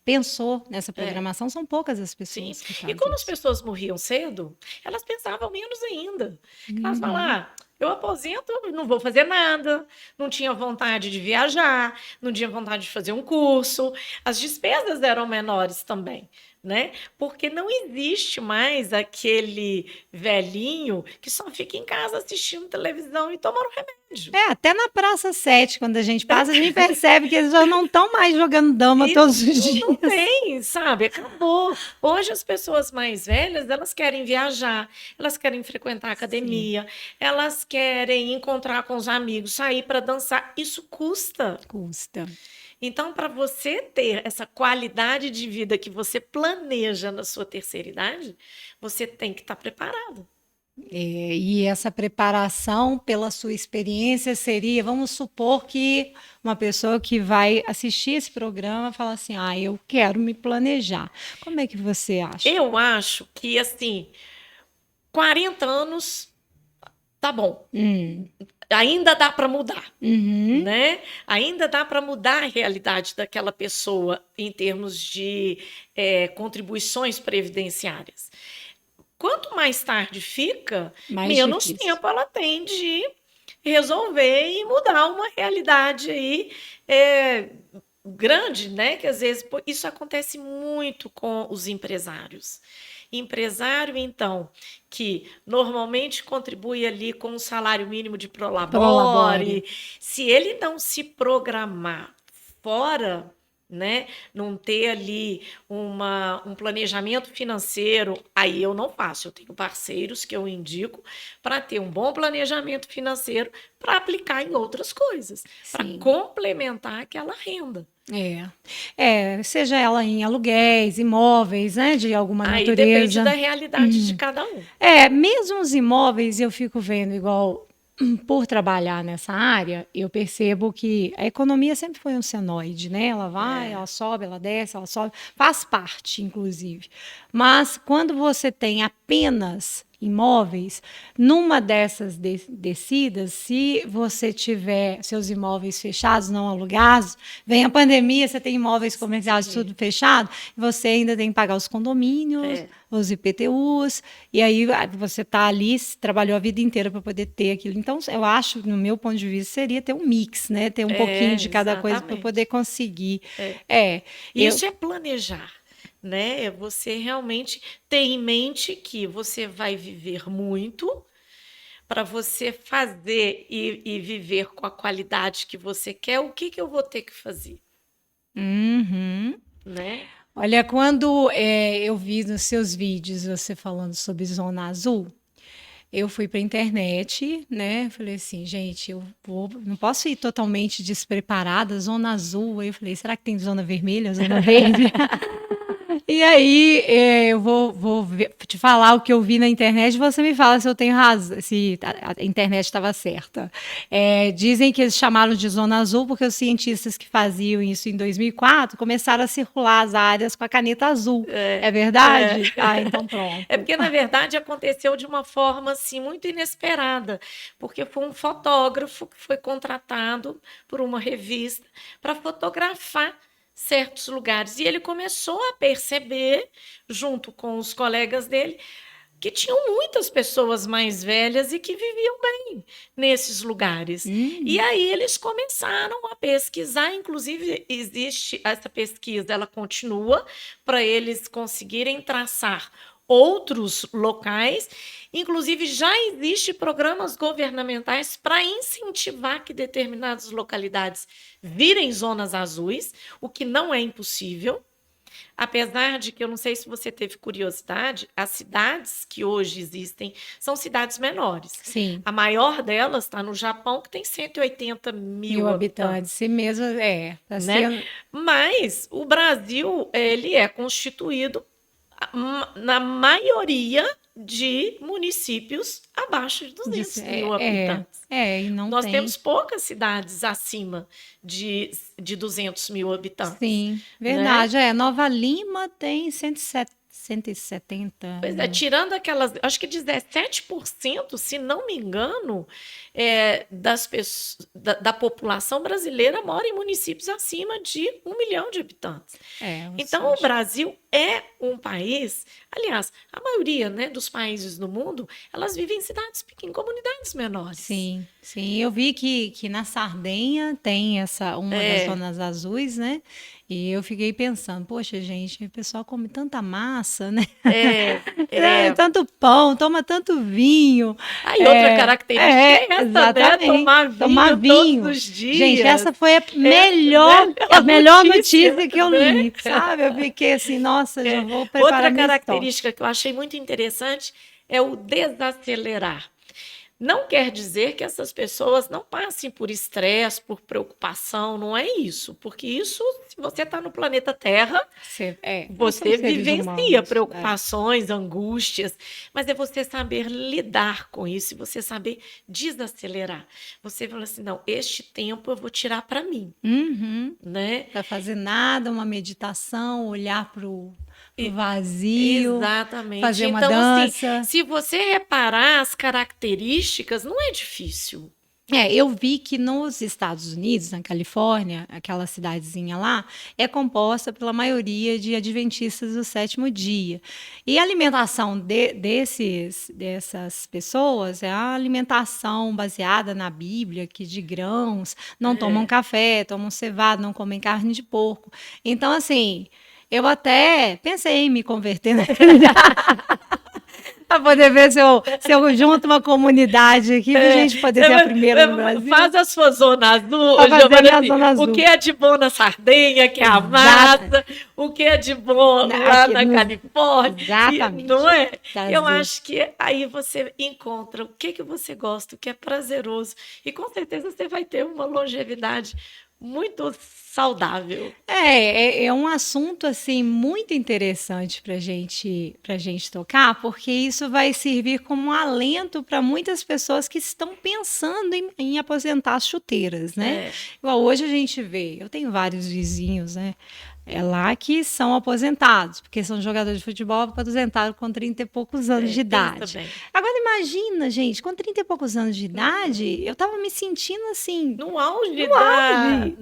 S1: pensou nessa
S2: é,
S1: programação. São poucas as
S2: sim.
S1: pessoas que
S2: E
S1: fazem
S2: como as
S1: isso.
S2: pessoas morriam cedo, elas pensavam menos ainda. Elas
S1: Uhum.
S2: falavam, eu aposento, não vou fazer nada, não tinha vontade de viajar, não tinha vontade de fazer um curso. As despesas eram menores também, né? Porque não existe mais aquele velhinho que só fica em casa assistindo televisão e tomando remédio.
S1: Até na Praça 7, quando a gente passa, a gente percebe que eles já não estão mais jogando dama todos os
S2: Isso não
S1: dias.
S2: tem, sabe? Acabou. Hoje as pessoas mais velhas, elas querem viajar, elas querem frequentar a
S1: Sim,
S2: academia, elas querem encontrar com os amigos, sair para dançar. Isso custa.
S1: custa.
S2: Então, para você ter essa qualidade de vida que você planeja na sua terceira idade, você tem que estar preparado.
S1: E essa preparação, pela sua experiência, seria, vamos supor que uma pessoa que vai assistir esse programa fala assim: ah, eu quero me planejar. Como é que você acha?
S2: Eu acho que, assim, 40 anos tá bom.
S1: Hum,
S2: Ainda dá para mudar.
S1: uhum,
S2: Né? Ainda dá para mudar a realidade daquela pessoa em termos de contribuições previdenciárias. Quanto mais tarde fica,
S1: mais
S2: menos
S1: difícil.
S2: tempo ela tem de resolver e mudar uma realidade aí é, grande, né? Que às vezes isso acontece muito com os empresários. Empresário, então, que normalmente contribui ali com o salário mínimo de
S1: Prolabore.
S2: prolabore, se ele não se programar fora, né? Não ter ali um planejamento financeiro, aí eu não faço. Eu tenho parceiros que eu indico para ter um bom planejamento financeiro para aplicar em outras coisas, para
S1: Sim.
S2: complementar aquela renda.
S1: Seja ela em aluguéis, imóveis, né, de alguma
S2: Aí depende da
S1: natureza.
S2: realidade de cada um.
S1: Mesmo os imóveis, eu fico vendo igual, por trabalhar nessa área, eu percebo que a economia sempre foi um senoide, né? Ela vai, ela sobe, ela desce, ela sobe, faz parte, inclusive. Mas quando você tem apenas imóveis, numa dessas descidas, se você tiver seus imóveis fechados, não alugados, vem a pandemia, você tem imóveis comerciais tudo fechado, você ainda tem que pagar os condomínios, os IPTUs, e aí você está ali, trabalhou a vida inteira para poder ter aquilo. Então, eu acho, no meu ponto de vista, seria ter um mix, né? Ter um pouquinho de cada coisa para poder conseguir.
S2: Isso é planejar, né? É você realmente ter em mente que você vai viver muito para você fazer e viver com a qualidade que você quer. O que eu vou ter que fazer? Né?
S1: Olha, quando eu vi nos seus vídeos você falando sobre Zona Azul, eu fui para a internet, né? Falei assim, gente, não posso ir totalmente despreparada, Zona Azul. Aí eu falei, será que tem Zona Vermelha, Zona Verde? E aí, eu vou te falar o que eu vi na internet, você me fala se eu tenho razão, se a internet estava certa. Dizem que eles chamaram de Zona Azul porque os cientistas que faziam isso em 2004 começaram a circular as áreas com a caneta azul. É verdade? Então pronto.
S2: Porque, na verdade, aconteceu de uma forma assim, muito inesperada, porque foi um fotógrafo que foi contratado por uma revista para fotografar certos lugares. E ele começou a perceber, junto com os colegas dele, que tinham muitas pessoas mais velhas e que viviam bem nesses lugares. E aí eles começaram a pesquisar, inclusive existe essa pesquisa, ela continua, para eles conseguirem traçar outros locais. Inclusive, já existem programas governamentais para incentivar que determinadas localidades virem zonas azuis, o que não é impossível. Apesar de que eu não sei se você teve curiosidade, as cidades que hoje existem são cidades menores.
S1: Sim.
S2: A maior delas está no Japão, que tem 180 mil habitantes.
S1: Se mesmo
S2: né? Mas o Brasil ele é constituído na maioria de municípios abaixo de 200 mil habitantes.
S1: E
S2: Nós temos poucas cidades acima de 200 mil habitantes.
S1: Sim, verdade.
S2: Né?
S1: Nova Lima tem 170.
S2: Pois é, tirando aquelas, acho que 17%, se não me engano, das pessoas, da população brasileira mora em municípios acima de 1 milhão de habitantes. Então, o Brasil é um país, aliás, a maioria, né, dos países do mundo, elas vivem em cidades pequenas, em comunidades menores.
S1: Sim, eu vi que na Sardenha tem uma das zonas azuis, né? E eu fiquei pensando, poxa, gente, o pessoal come tanta massa, né? Tanto pão, toma tanto vinho.
S2: Aí outra característica é essa,
S1: exatamente,
S2: né? Tomar vinho todos os dias.
S1: Gente, essa foi a melhor notícia que eu li, sabe? Eu fiquei assim, nossa, já vou preparar
S2: outra característica que eu achei muito interessante é o desacelerar. Não quer dizer que essas pessoas não passem por estresse, por preocupação, não é isso. Porque isso, se você está no planeta Terra, você vivencia preocupações, angústias, mas é você saber lidar com isso, e você saber desacelerar. Você fala assim, não, este tempo eu vou tirar para mim. Né?
S1: Para fazer nada, uma meditação, olhar para o vazio,
S2: exatamente.
S1: fazer uma
S2: então,
S1: dança.
S2: Assim, se você reparar as características, não é difícil.
S1: Eu vi que nos Estados Unidos, na Califórnia, aquela cidadezinha lá, é composta pela maioria de adventistas do sétimo dia. E a alimentação dessas pessoas é a alimentação baseada na Bíblia, que de grãos, não tomam café, tomam cevada, não comem carne de porco. Então, assim, eu até pensei em me converter na realidade. Para poder ver se eu junto uma comunidade aqui para a gente poder ser a primeira no Brasil.
S2: Faz a sua zona azul,
S1: Pra fazer
S2: Giovana,
S1: minha
S2: assim,
S1: zona azul.
S2: o que é de bom na Sardenha, que é a massa, o que é de bom lá
S1: Aqui
S2: na
S1: no-
S2: Califórnia,
S1: Exatamente.
S2: não é? Eu
S1: Brasil.
S2: acho que aí você encontra o que você gosta, o que é prazeroso, e com certeza você vai ter uma longevidade muito saudável.
S1: É um assunto assim muito interessante para gente tocar, porque isso vai servir como um alento para muitas pessoas que estão pensando em aposentar as chuteiras, né?
S2: É.
S1: Igual hoje a gente vê, eu tenho vários vizinhos, né? É lá que são aposentados, porque são jogadores de futebol aposentados com 30 e poucos anos de
S2: Tem
S1: idade.
S2: também.
S1: Agora imagina, gente, com 30 e poucos anos de idade, eu tava me sentindo assim,
S2: No auge
S1: no auge.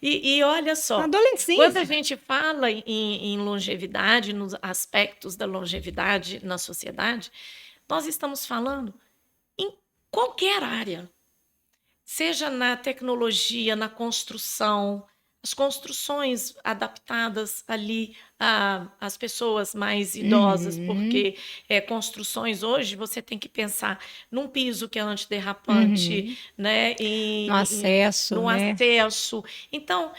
S2: E olha
S1: na
S2: só, quando a
S1: adolescência.
S2: gente fala em longevidade, nos aspectos da longevidade na sociedade, nós estamos falando em qualquer área, seja na tecnologia, na construção, as construções adaptadas ali às pessoas mais idosas,
S1: Uhum,
S2: porque construções hoje você tem que pensar num piso que é antiderrapante,
S1: uhum.
S2: né,
S1: No acesso,
S2: no
S1: né?
S2: acesso. Então,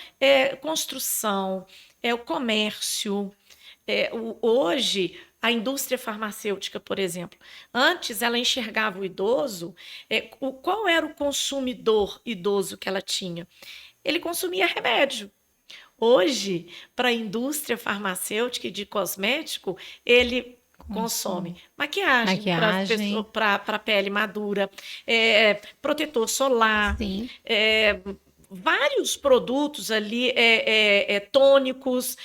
S2: construção, o comércio. Hoje, a indústria farmacêutica, por exemplo, antes ela enxergava o idoso, qual era o consumidor idoso que ela tinha? Ele consumia remédio. Hoje, para a indústria farmacêutica e de cosmético, ele consome maquiagem
S1: Maquiagem,
S2: para a pele madura, protetor solar,
S1: sim.
S2: vários produtos ali, tônicos,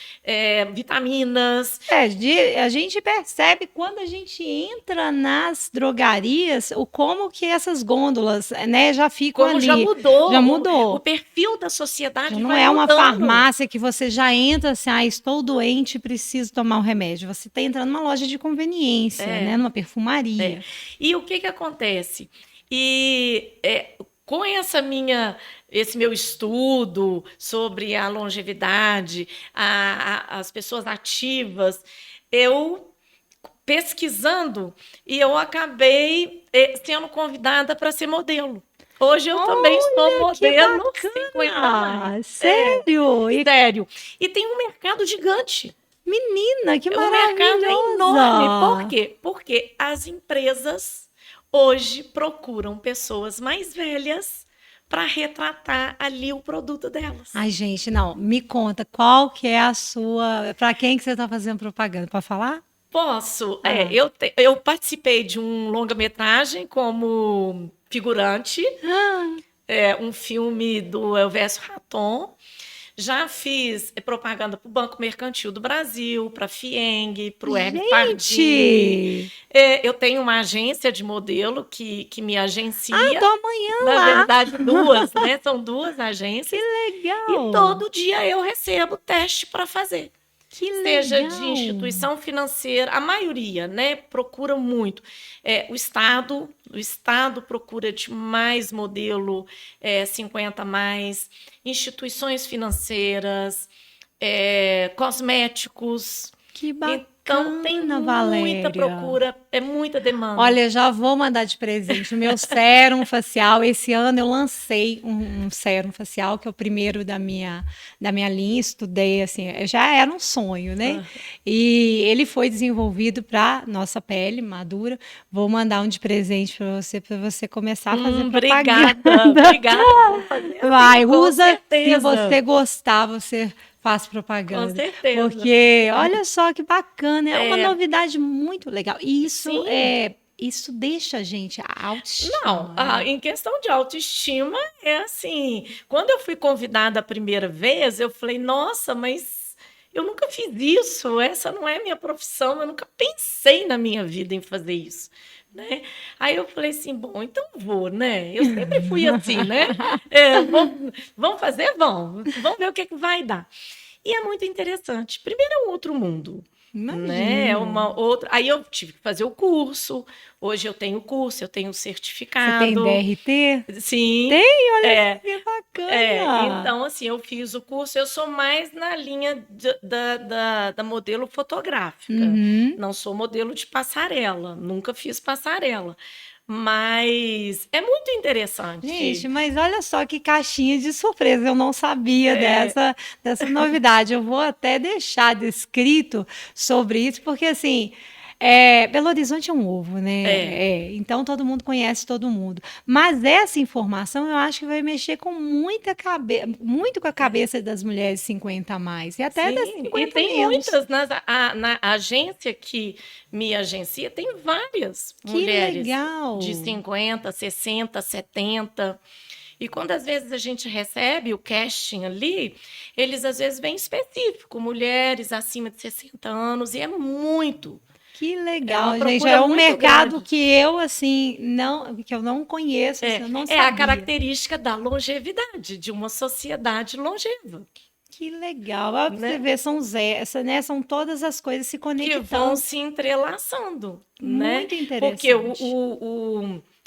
S2: vitaminas.
S1: A gente percebe quando a gente entra nas drogarias como que essas gôndolas, né, já ficam
S2: Como já
S1: ali.
S2: mudou,
S1: Já
S2: o
S1: mudou.
S2: perfil da
S1: Já
S2: sociedade
S1: não
S2: vai
S1: é uma
S2: mudando.
S1: farmácia que você já entra assim, estou doente, preciso tomar um remédio. Você está entrando numa loja de conveniência, né, numa perfumaria.
S2: E o que acontece? E com esse meu estudo sobre a longevidade, as pessoas ativas, eu pesquisando e eu acabei sendo convidada para ser modelo. Hoje eu também sou
S1: Olha, que
S2: modelo 50 a mais.
S1: bacana! Sério? E,
S2: Sério. E tem um mercado gigante.
S1: menina, que
S2: O mercado é enorme. Por
S1: maravilhosa!
S2: quê? Porque as empresas hoje procuram pessoas mais velhas para retratar ali o produto delas.
S1: Ai, gente, não, me conta, qual que é a sua... Para quem que você está fazendo propaganda? Pode falar?
S2: Posso?
S1: Ah.
S2: Eu participei de um longa-metragem como figurante, um filme do Elvésio Raton. Já fiz propaganda para o Banco Mercantil do Brasil, para a FIENG, para o Hermes Pardini.
S1: Gente!
S2: Eu tenho uma agência de modelo que me agencia.
S1: Ah, tô amanhã
S2: Na
S1: lá!
S2: verdade, duas, né? São duas agências.
S1: Que
S2: E
S1: legal!
S2: todo dia eu recebo teste para fazer.
S1: Que
S2: Seja
S1: legal!
S2: de instituição financeira, a maioria, né, procura muito. O Estado procura de mais modelo 50 mais, instituições financeiras, cosméticos.
S1: Que bacana,
S2: Então, tem muita
S1: Valéria!
S2: procura, muita demanda.
S1: Olha, já vou mandar de presente o meu sérum facial. Esse ano eu lancei um sérum facial, que é o primeiro da minha linha. Estudei, assim, já era um sonho, né? E ele foi desenvolvido para nossa pele madura. Vou mandar um de presente para você começar a fazer propaganda.
S2: Obrigada. Vou fazer assim,
S1: Vai,
S2: com
S1: usa. Se
S2: certeza.
S1: você gostar, você faz propaganda.
S2: Com certeza.
S1: Porque olha só que bacana, é uma
S2: É.
S1: novidade muito legal. E isso
S2: Sim.
S1: isso deixa a gente a autoestima.
S2: Não,
S1: né?
S2: em questão de autoestima, é assim. Quando eu fui convidada a primeira vez, eu falei, nossa, mas eu nunca fiz isso, essa não é minha profissão, eu nunca pensei na minha vida em fazer isso. Né? Aí eu falei assim, bom, então vou, né? Eu sempre fui assim, né? Vamos fazer? Vamos ver o que vai dar. E é muito interessante. Primeiro, é um outro mundo, né? É
S1: Imagino.
S2: uma outra. Aí eu tive que fazer o curso. Hoje eu tenho curso, eu tenho
S1: Você tem
S2: certificado.
S1: DRT?
S2: Sim,
S1: Tem, olha só
S2: é.
S1: que
S2: É,
S1: bacana.
S2: então, assim, eu fiz o curso, eu sou mais na linha da modelo fotográfica,
S1: Uhum.
S2: não sou modelo de passarela, nunca fiz passarela, mas é muito
S1: Gente,
S2: interessante.
S1: mas olha só que caixinha de surpresa, eu não sabia
S2: É,
S1: dessa novidade. Eu vou até deixar descrito sobre isso, porque assim, Belo Horizonte é um ovo, né?
S2: é,
S1: Então todo mundo conhece todo mundo. Mas essa informação eu acho que vai mexer com muito com a cabeça das mulheres 50 a mais, e até das
S2: sim, e
S1: 50 a
S2: tem
S1: menos.
S2: muitas, na agência que me agencia, tem várias
S1: Que
S2: mulheres de
S1: legal!
S2: 50, 60, 70. E quando às vezes a gente recebe o casting ali, eles às vezes vêm específico, mulheres acima de 60 anos, e
S1: Que
S2: é uma
S1: legal, gente.
S2: procura
S1: É um
S2: muito
S1: mercado
S2: grande.
S1: que eu assim que eu não conheço, assim,
S2: É,
S1: eu não
S2: é a
S1: sabia.
S2: característica da longevidade, de uma sociedade longeva,
S1: Que legal. Olha pra você
S2: né?
S1: ver, né, são todas as coisas se
S2: Que vão
S1: conectando.
S2: se entrelaçando, né?
S1: Muito
S2: Porque
S1: interessante.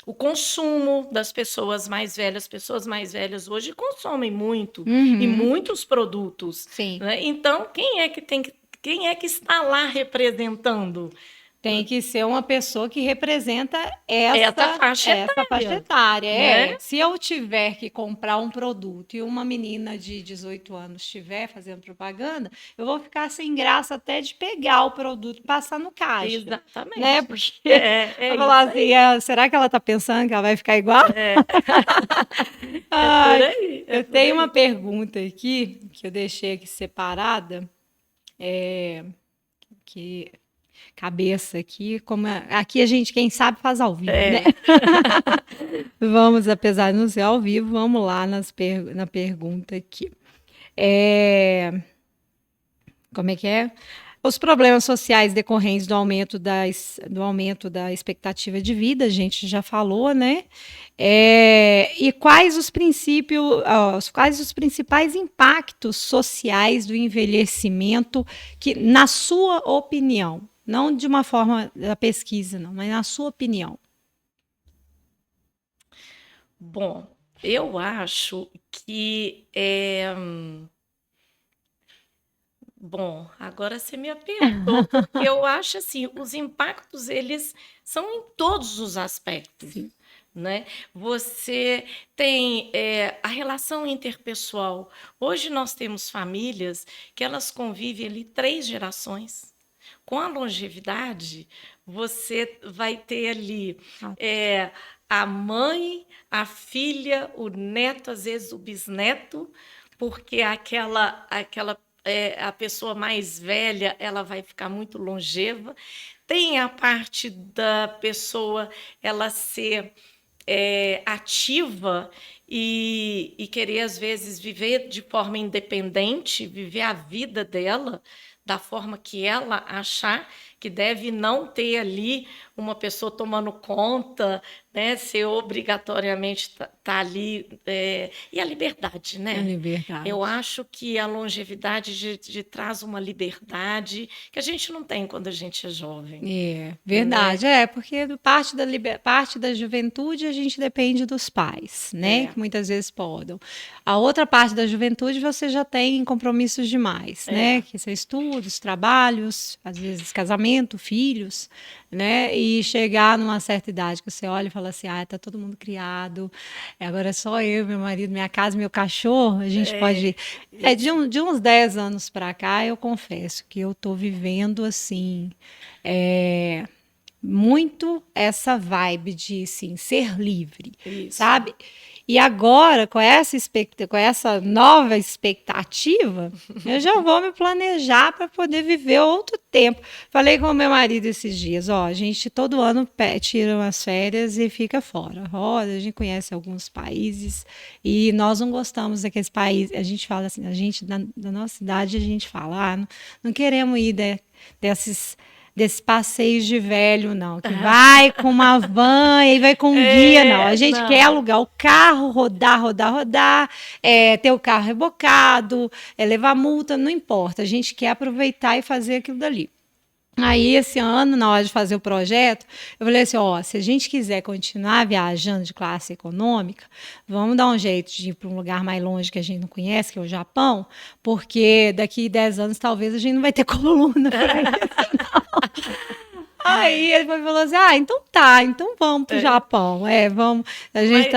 S2: o consumo das pessoas mais velhas hoje consomem muito e
S1: Uhum,
S2: muitos produtos,
S1: sim.
S2: né? Então, quem é que está lá representando
S1: Tem que ser uma pessoa que representa
S2: essa faixa
S1: essa faixa
S2: etária,
S1: etária.
S2: né?
S1: Se eu tiver que comprar um produto e uma menina de 18 anos estiver fazendo propaganda, eu vou ficar sem graça até de pegar o produto e passar no caixa, né?
S2: Exatamente.
S1: Porque
S2: É
S1: eu falar
S2: isso
S1: assim,
S2: aí.
S1: será que ela está pensando que ela vai ficar igual?
S2: É, é por
S1: Ai,
S2: aí, é
S1: eu
S2: por
S1: tenho uma
S2: aí.
S1: pergunta aqui que eu deixei aqui separada, que cabeça aqui, aqui a gente, quem sabe, faz ao vivo, né?
S2: É.
S1: Vamos, apesar de não ser ao vivo, vamos lá na pergunta aqui. É, como é que é? Os problemas sociais decorrentes do aumento da expectativa de vida, a gente já falou, né? E quais os principais impactos sociais do envelhecimento que, na sua opinião, não de uma forma da pesquisa, não, mas na sua opinião.
S2: Bom, eu acho que bom, agora você me apertou, porque eu acho assim, os impactos eles são em todos os aspectos,
S1: Sim.
S2: né? Você tem a relação interpessoal. Hoje nós temos famílias que elas convivem ali 3 gerações. Com a longevidade, você vai ter ali
S1: Ah,
S2: a mãe, a filha, o neto, às vezes o bisneto, porque a pessoa mais velha ela vai ficar muito longeva. Tem a parte da pessoa ela ser ativa e querer, às vezes, viver de forma independente, viver a vida dela da forma que ela achar que deve, não ter ali uma pessoa tomando conta, né? Ser obrigatoriamente tá ali. E a liberdade,
S1: a
S2: né? Eu
S1: liberdade.
S2: acho que a longevidade traz uma liberdade que a gente não tem quando a gente é jovem,
S1: É,
S2: né?
S1: verdade. Porque parte da juventude a gente depende dos pais, né?
S2: É,
S1: Que muitas vezes podem. A outra parte da juventude você já tem compromissos demais, né?
S2: é.
S1: Que são estudos, trabalhos, às vezes casamento, filhos, né? E chegar numa certa idade que você olha e fala assim: tá todo mundo criado, agora é só eu, meu marido, minha casa, meu cachorro. A gente
S2: É,
S1: pode. De uns 10 anos para cá, eu confesso que eu tô vivendo assim. É, muito essa vibe de sim, ser livre,
S2: isso.
S1: sabe? E agora, com essa nova expectativa, eu já vou me planejar para poder viver outro tempo. Falei com o meu marido esses dias, ó, a gente todo ano tira umas férias e fica fora. Roda, a gente conhece alguns países e nós não gostamos daqueles países. A gente fala assim, a gente da nossa cidade a gente fala, não queremos ir desses desse passeio de velho, não. Que vai com uma van e vai com um guia, não. A gente quer alugar o carro, rodar, ter o carro rebocado, levar multa, não importa. A gente quer aproveitar e fazer aquilo dali. Aí, esse ano, na hora de fazer o projeto, eu falei assim, ó, se a gente quiser continuar viajando de classe econômica, vamos dar um jeito de ir para um lugar mais longe que a gente não conhece, que é o Japão, porque daqui 10 anos talvez a gente não vai ter coluna para isso. Aí ele falou assim, então tá, então vamos pro Japão, vamos, a gente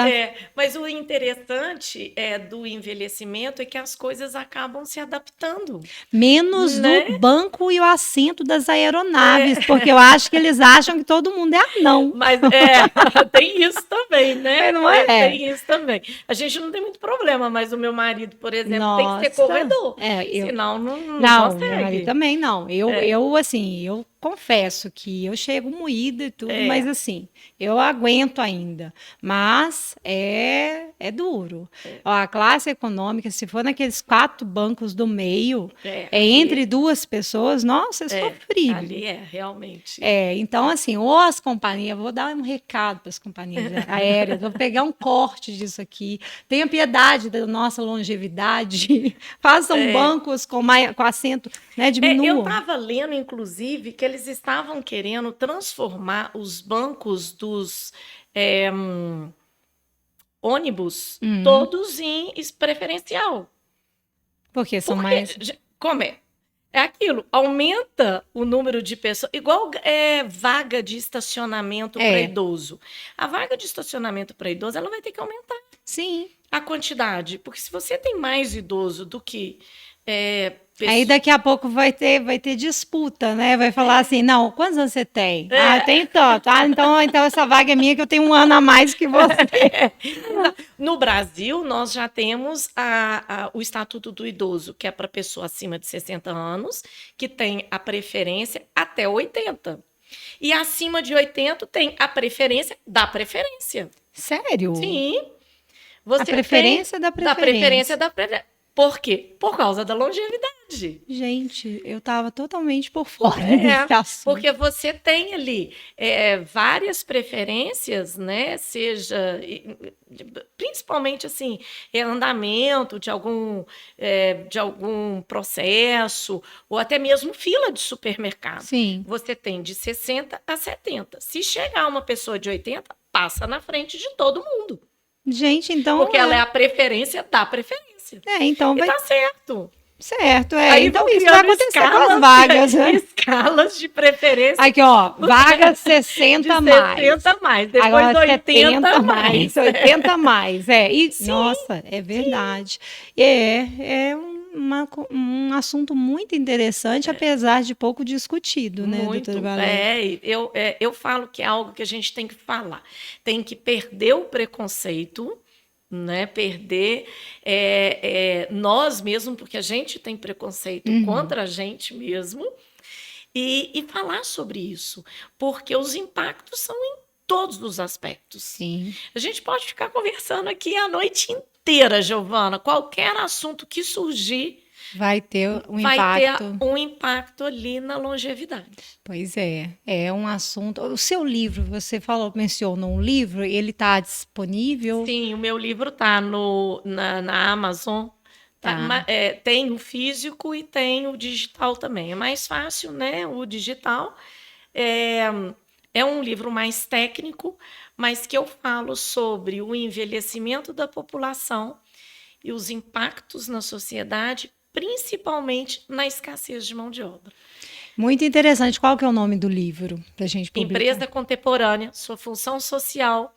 S2: mas o interessante do envelhecimento é que as coisas acabam se adaptando.
S1: Menos no banco e o assento das aeronaves, porque eu acho que eles acham que todo mundo é anão.
S2: Mas tem isso também, né?
S1: Não é?
S2: Tem isso também. A gente não tem muito problema, mas o meu marido, por exemplo, tem que ser corredor, senão não consegue.
S1: Meu marido também não. Eu confesso que eu chego moída e tudo, mas assim, eu aguento ainda. Mas é duro. Ó, a classe econômica, se for naqueles 4 bancos do meio, entre 2 pessoas, nossa, é sofrível.
S2: Ali realmente.
S1: Então, assim, ou as companhias, vou dar um recado para as companhias aéreas, vou pegar um corte disso aqui, tenha piedade da nossa longevidade, façam bancos com assento, né, diminuam.
S2: Eu estava lendo, inclusive, que eles estavam querendo transformar os bancos dos ônibus todos em preferencial.
S1: Porque são mais...
S2: Como é? É aquilo, aumenta o número de pessoas, igual vaga de estacionamento para idoso. A vaga de estacionamento para idoso, ela vai ter que aumentar.
S1: Sim.
S2: A quantidade, porque se você tem mais idoso do que...
S1: Aí daqui a pouco vai ter disputa, né? Vai falar assim, não, quantos anos você tem? Eu tenho tanto. Então essa vaga é minha que eu tenho 1 ano a mais que você.
S2: No Brasil, nós já temos o Estatuto do Idoso, que é para pessoa acima de 60 anos, que tem a preferência até 80. E acima de 80 tem a preferência da preferência.
S1: Sério?
S2: Sim.
S1: A preferência da preferência.
S2: Da preferência. Por quê? Por causa da longevidade.
S1: Gente, eu estava totalmente por fora desse assunto.
S2: Porque você tem ali várias preferências, né? Seja, principalmente assim, andamento de algum processo, ou até mesmo fila de supermercado.
S1: Sim.
S2: Você tem de 60 a 70. Se chegar uma pessoa de 80, passa na frente de todo mundo.
S1: Gente, então...
S2: Porque ela é a preferência da preferência.
S1: Então
S2: vai... E tá certo.
S1: Certo,
S2: Aí
S1: então isso vai acontecer com as vagas, né?
S2: Escalas de preferência.
S1: Aqui, ó, vaga 60 mais.
S2: 60 mais, depois agora 80 mais.
S1: 80 mais, nossa, é verdade. É um assunto muito interessante, apesar de pouco discutido, né, doutora Valéria?
S2: Eu falo que é algo que a gente tem que falar. Tem que perder o preconceito, né? Perder nós mesmos, porque a gente tem preconceito contra a gente mesmo, e falar sobre isso, porque os impactos são em todos os aspectos.
S1: Sim.
S2: A gente pode ficar conversando aqui a noite inteira, Giovana, qualquer assunto que surgir
S1: vai ter um
S2: impacto ali na longevidade.
S1: Pois é um assunto. O seu livro, você mencionou um livro, ele está disponível?
S2: Sim, o meu livro está na Amazon. Tem o físico e tem o digital também. É mais fácil, né? O digital é um livro mais técnico, mas que eu falo sobre o envelhecimento da população e os impactos na sociedade, principalmente na escassez de mão de obra.
S1: Muito interessante. Qual que é o nome do livro para a gente publicar?
S2: Empresa Contemporânea, sua função social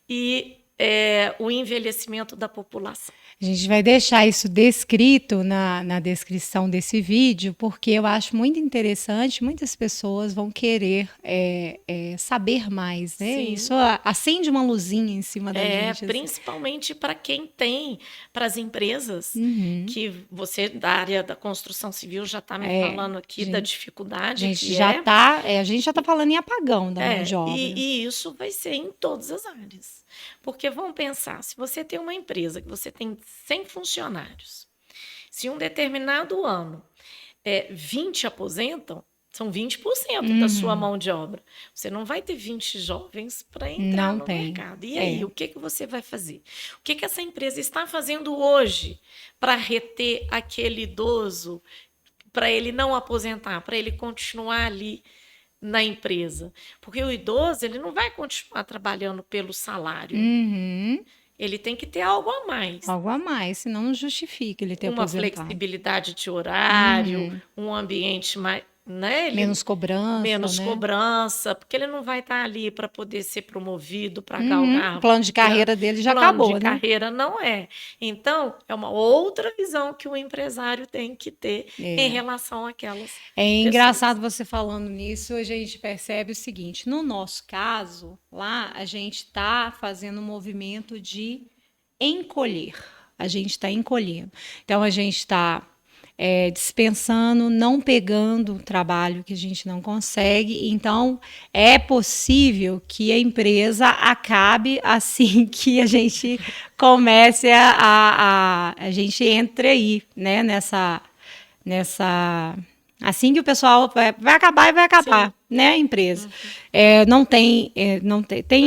S2: e o envelhecimento da população.
S1: A gente vai deixar isso descrito na descrição desse vídeo, porque eu acho muito interessante, muitas pessoas vão querer saber mais, né?
S2: Sim.
S1: Isso acende uma luzinha em cima da gente.
S2: Principalmente para quem tem, para as empresas, que você da área da construção civil já está me falando aqui da dificuldade.
S1: A gente já está falando em apagão da mão de obra.
S2: E isso vai ser em todas as áreas. Porque vamos pensar, se você tem uma empresa que você tem 100 funcionários, se um determinado ano 20 aposentam, São 20% da sua mão de obra. Você não vai ter 20 jovens para entrar
S1: Não
S2: no
S1: tem.
S2: mercado. E aí, o que você vai fazer? O que essa empresa está fazendo hoje para reter aquele idoso, para ele não aposentar, para ele continuar ali na empresa? Porque o idoso, ele não vai continuar trabalhando pelo salário.
S1: Uhum.
S2: Ele tem que ter algo a mais.
S1: Algo a mais, senão não justifica ele ter
S2: Uma
S1: aposentado.
S2: flexibilidade de horário, um ambiente mais, né?
S1: Menos cobrança,
S2: Menos
S1: né?
S2: cobrança, porque ele não vai estar ali para poder ser promovido, para galgar.
S1: O plano de carreira dele já
S2: plano
S1: acabou,
S2: de
S1: né?
S2: carreira não é. Então, é uma outra visão que o empresário tem que ter em relação àquelas
S1: É
S2: pessoas.
S1: engraçado você falando nisso, a gente percebe o seguinte: no nosso caso, lá a gente está fazendo um movimento de encolher. A gente está encolhendo. Então a gente está dispensando, não pegando o trabalho que a gente não consegue. Então é possível que a empresa acabe assim que a gente comece a gente entre aí, né, nessa assim que o pessoal vai acabar e vai acabar,
S2: Sim.
S1: né, a empresa. Não tem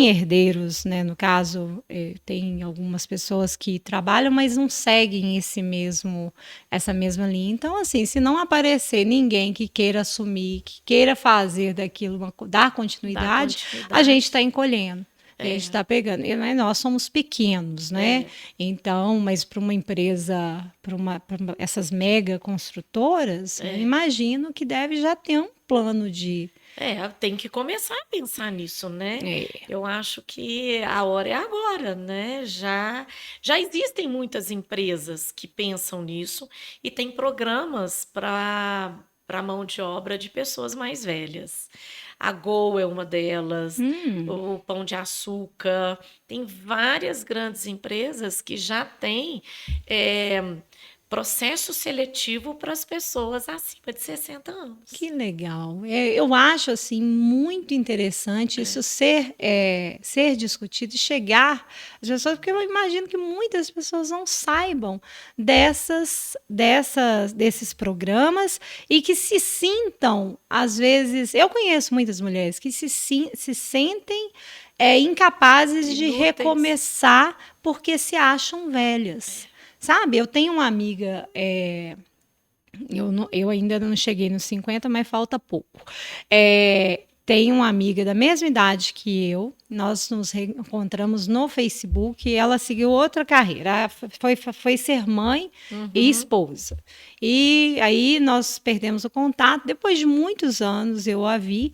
S1: herdeiros, né, no caso, tem algumas pessoas que trabalham, mas não seguem essa mesma linha. Então, assim, se não aparecer ninguém que queira assumir, que queira fazer daquilo, dar continuidade, a gente está encolhendo. A gente está pegando. E, né, nós somos pequenos, né? Então, mas para uma empresa, para essas mega construtoras, eu imagino que deve já ter um plano de.
S2: Tem que começar a pensar nisso, né? Eu acho que a hora é agora, né? Já existem muitas empresas que pensam nisso e tem programas para mão de obra de pessoas mais velhas. A Gol é uma delas, o Pão de Açúcar. Tem várias grandes empresas que já têm processo seletivo para as pessoas acima de 60 anos.
S1: Que legal. Eu acho assim muito interessante isso ser discutido e chegar às pessoas, porque eu imagino que muitas pessoas não saibam desses programas e que se sintam, às vezes, eu conheço muitas mulheres que se sentem incapazes de recomeçar porque se acham velhas. Sabe, eu tenho uma amiga, eu ainda não cheguei nos 50, mas falta pouco. Tenho uma amiga da mesma idade que eu, nós nos reencontramos no Facebook e ela seguiu outra carreira, foi ser mãe e esposa. E aí nós perdemos o contato, depois de muitos anos eu a vi,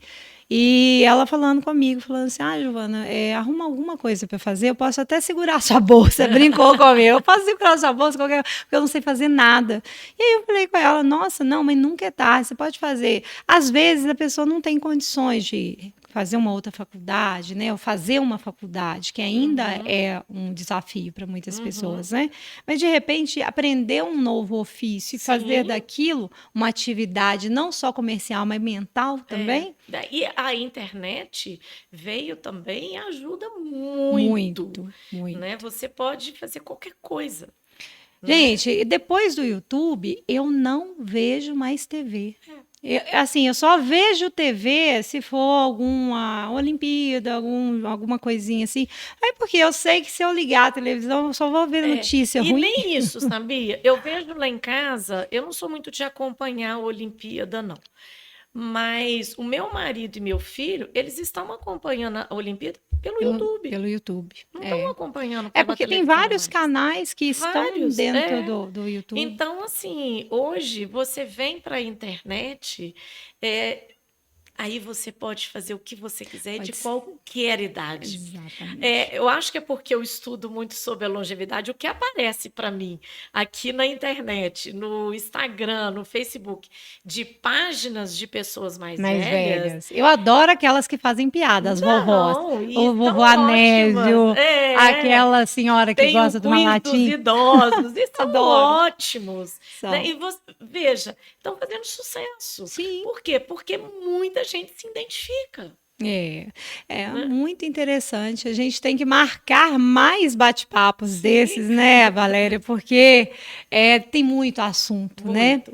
S1: e ela falando comigo, falando assim, Giovana, arruma alguma coisa para fazer, eu posso até segurar sua bolsa, brincou comigo, eu posso segurar sua bolsa, porque eu não sei fazer nada. E aí eu falei com ela, nossa, não, mas nunca é tarde, você pode fazer. Às vezes a pessoa não tem condições de fazer uma outra faculdade, né, ou fazer uma faculdade, que ainda é um desafio para muitas pessoas, né, mas de repente aprender um novo ofício e fazer daquilo uma atividade não só comercial, mas mental também.
S2: E a internet veio também e ajuda muito. Né? Você pode fazer qualquer coisa.
S1: Gente, depois do YouTube, eu não vejo mais TV. Eu só vejo TV se for alguma Olimpíada, alguma coisinha assim. Porque eu sei que se eu ligar a televisão, eu só vou ver notícia ruim.
S2: E nem isso, sabia? Eu vejo lá em casa, eu não sou muito de acompanhar a Olimpíada, não. Mas o meu marido e meu filho, eles estão acompanhando a Olimpíada pelo YouTube.
S1: Pelo YouTube.
S2: Não estão acompanhando pela
S1: porque
S2: televisão
S1: tem vários
S2: mais.
S1: canais que estão dentro do YouTube.
S2: Então, assim, hoje você vem para a internet, aí você pode fazer o que você quiser de qualquer idade.
S1: Exatamente.
S2: Eu acho que é porque eu estudo muito sobre a longevidade. O que aparece para mim aqui na internet, no Instagram, no Facebook, de páginas de pessoas mais velhas.
S1: Eu adoro aquelas que fazem piada, as vovós. O vovô Anésio, aquela senhora que gosta do latim.
S2: Dos idosos, e são ótimos.
S1: São.
S2: Né? E veja, estão fazendo sucesso.
S1: Sim.
S2: Por quê? Porque muita gente se identifica.
S1: É
S2: né?
S1: muito interessante. A gente tem que marcar mais bate-papos
S2: Sim,
S1: desses, né, Valéria? Porque tem muito assunto, né?
S2: muito.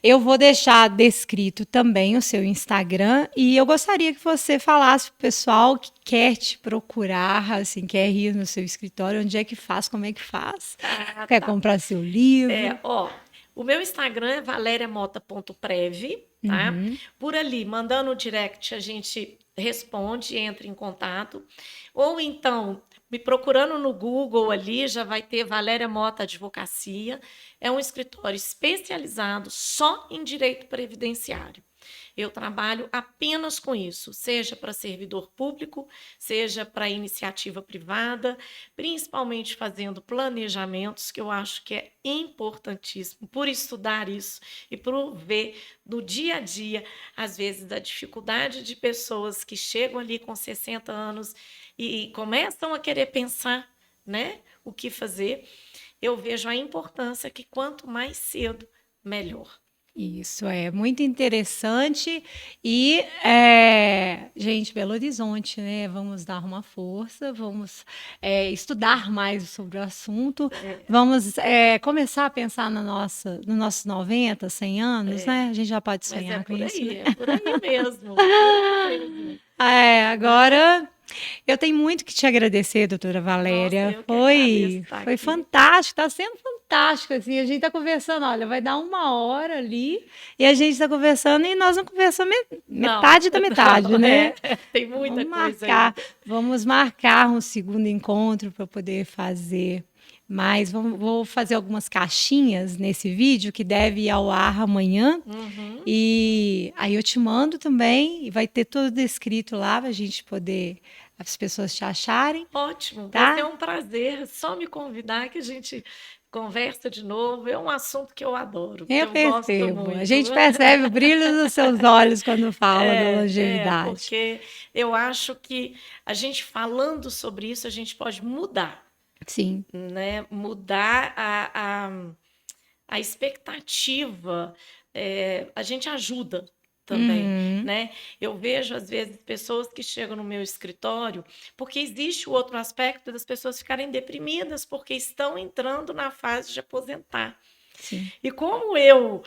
S1: Eu vou deixar descrito também o seu Instagram e eu gostaria que você falasse para o pessoal que quer te procurar, assim, quer ir no seu escritório, onde é que faz, como é que faz,
S2: Ah,
S1: quer
S2: tá.
S1: comprar seu livro.
S2: Ó, o meu Instagram é valeriamota.prev, tá?
S1: Uhum.
S2: Por ali, mandando o direct, a gente responde, entra em contato. Ou então, me procurando no Google ali, já vai ter Valéria Mota Advocacia. É um escritório especializado só em direito previdenciário. Eu trabalho apenas com isso, seja para servidor público, seja para iniciativa privada, principalmente fazendo planejamentos, que eu acho que é importantíssimo, por estudar isso e por ver no dia a dia, às vezes, a dificuldade de pessoas que chegam ali com 60 anos e começam a querer pensar, né, o que fazer. Eu vejo a importância que quanto mais cedo, melhor.
S1: Isso é muito interessante e, gente, Belo Horizonte, né? Vamos dar uma força, vamos estudar mais sobre o assunto,
S2: É,
S1: vamos começar a pensar nos nossos 90, 100 anos,
S2: é.
S1: né? A gente já pode
S2: Mas
S1: sonhar com isso, né?
S2: é por aí mesmo, por aí mesmo, né?
S1: Agora eu tenho muito que te agradecer, doutora
S2: Nossa,
S1: Valéria.
S2: eu que agradeço
S1: Foi,
S2: estar
S1: foi
S2: aqui.
S1: fantástico, está sendo fantástico. Assim, a gente está conversando, olha, vai dar uma hora ali e a gente está conversando e nós não conversamos
S2: Não,
S1: metade da metade,
S2: não,
S1: né?
S2: tem muita
S1: Vamos
S2: coisa
S1: marcar,
S2: ainda.
S1: vamos marcar um segundo encontro para poder fazer mais. Vou fazer algumas caixinhas nesse vídeo que deve ir ao ar amanhã.
S2: Uhum.
S1: E aí eu te mando também, e vai ter tudo descrito lá para a gente poder, as pessoas te acharem,
S2: Ótimo, vai ser
S1: tá?
S2: um prazer. Só me convidar que a gente conversa de novo. É um assunto que eu adoro, que
S1: Eu
S2: eu gosto
S1: percebo. A
S2: muito.
S1: gente percebe o brilho dos seus olhos quando fala da longevidade.
S2: Porque eu acho que a gente falando sobre isso, a gente pode mudar,
S1: Sim.
S2: né? Mudar a expectativa, a gente ajuda também,
S1: Uhum.
S2: né? Eu vejo, às vezes, pessoas que chegam no meu escritório, porque existe o outro aspecto das pessoas ficarem deprimidas porque estão entrando na fase de aposentar.
S1: Sim.
S2: E como eu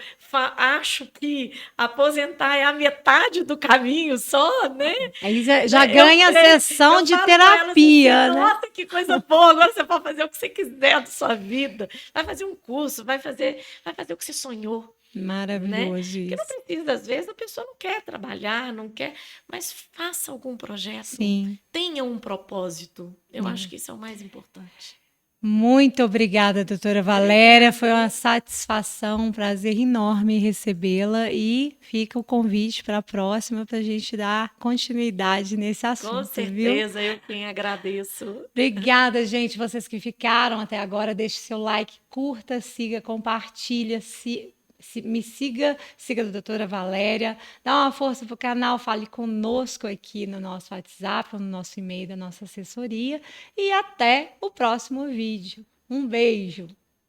S2: acho que aposentar é a metade do caminho só, né?
S1: Aí já
S2: Né, Eu,
S1: ganha a
S2: é,
S1: sessão
S2: eu
S1: de
S2: falo para elas assim,
S1: terapia, né?
S2: nossa, que coisa boa, agora você pode fazer o que você quiser da sua vida. Vai fazer um curso, vai fazer o que você sonhou, né?
S1: Maravilhoso
S2: Porque não
S1: isso.
S2: precisa, às vezes a pessoa não quer trabalhar, não quer, mas faça algum projeto,
S1: Sim.
S2: tenha um propósito. Eu acho
S1: É.
S2: que isso é o mais importante.
S1: Muito obrigada, doutora Valéria. Foi
S2: Obrigada,
S1: uma
S2: eu.
S1: satisfação, um prazer enorme recebê-la. E fica o convite para a próxima para a gente dar continuidade nesse
S2: Com
S1: assunto, viu?
S2: certeza, eu quem agradeço.
S1: Obrigada, gente, vocês que ficaram até agora. Deixe seu like, curta, siga, compartilha, me siga, siga a doutora Valéria. Dá uma força para o canal, fale conosco aqui no nosso WhatsApp, no nosso e-mail da nossa assessoria. E até o próximo vídeo. Um beijo!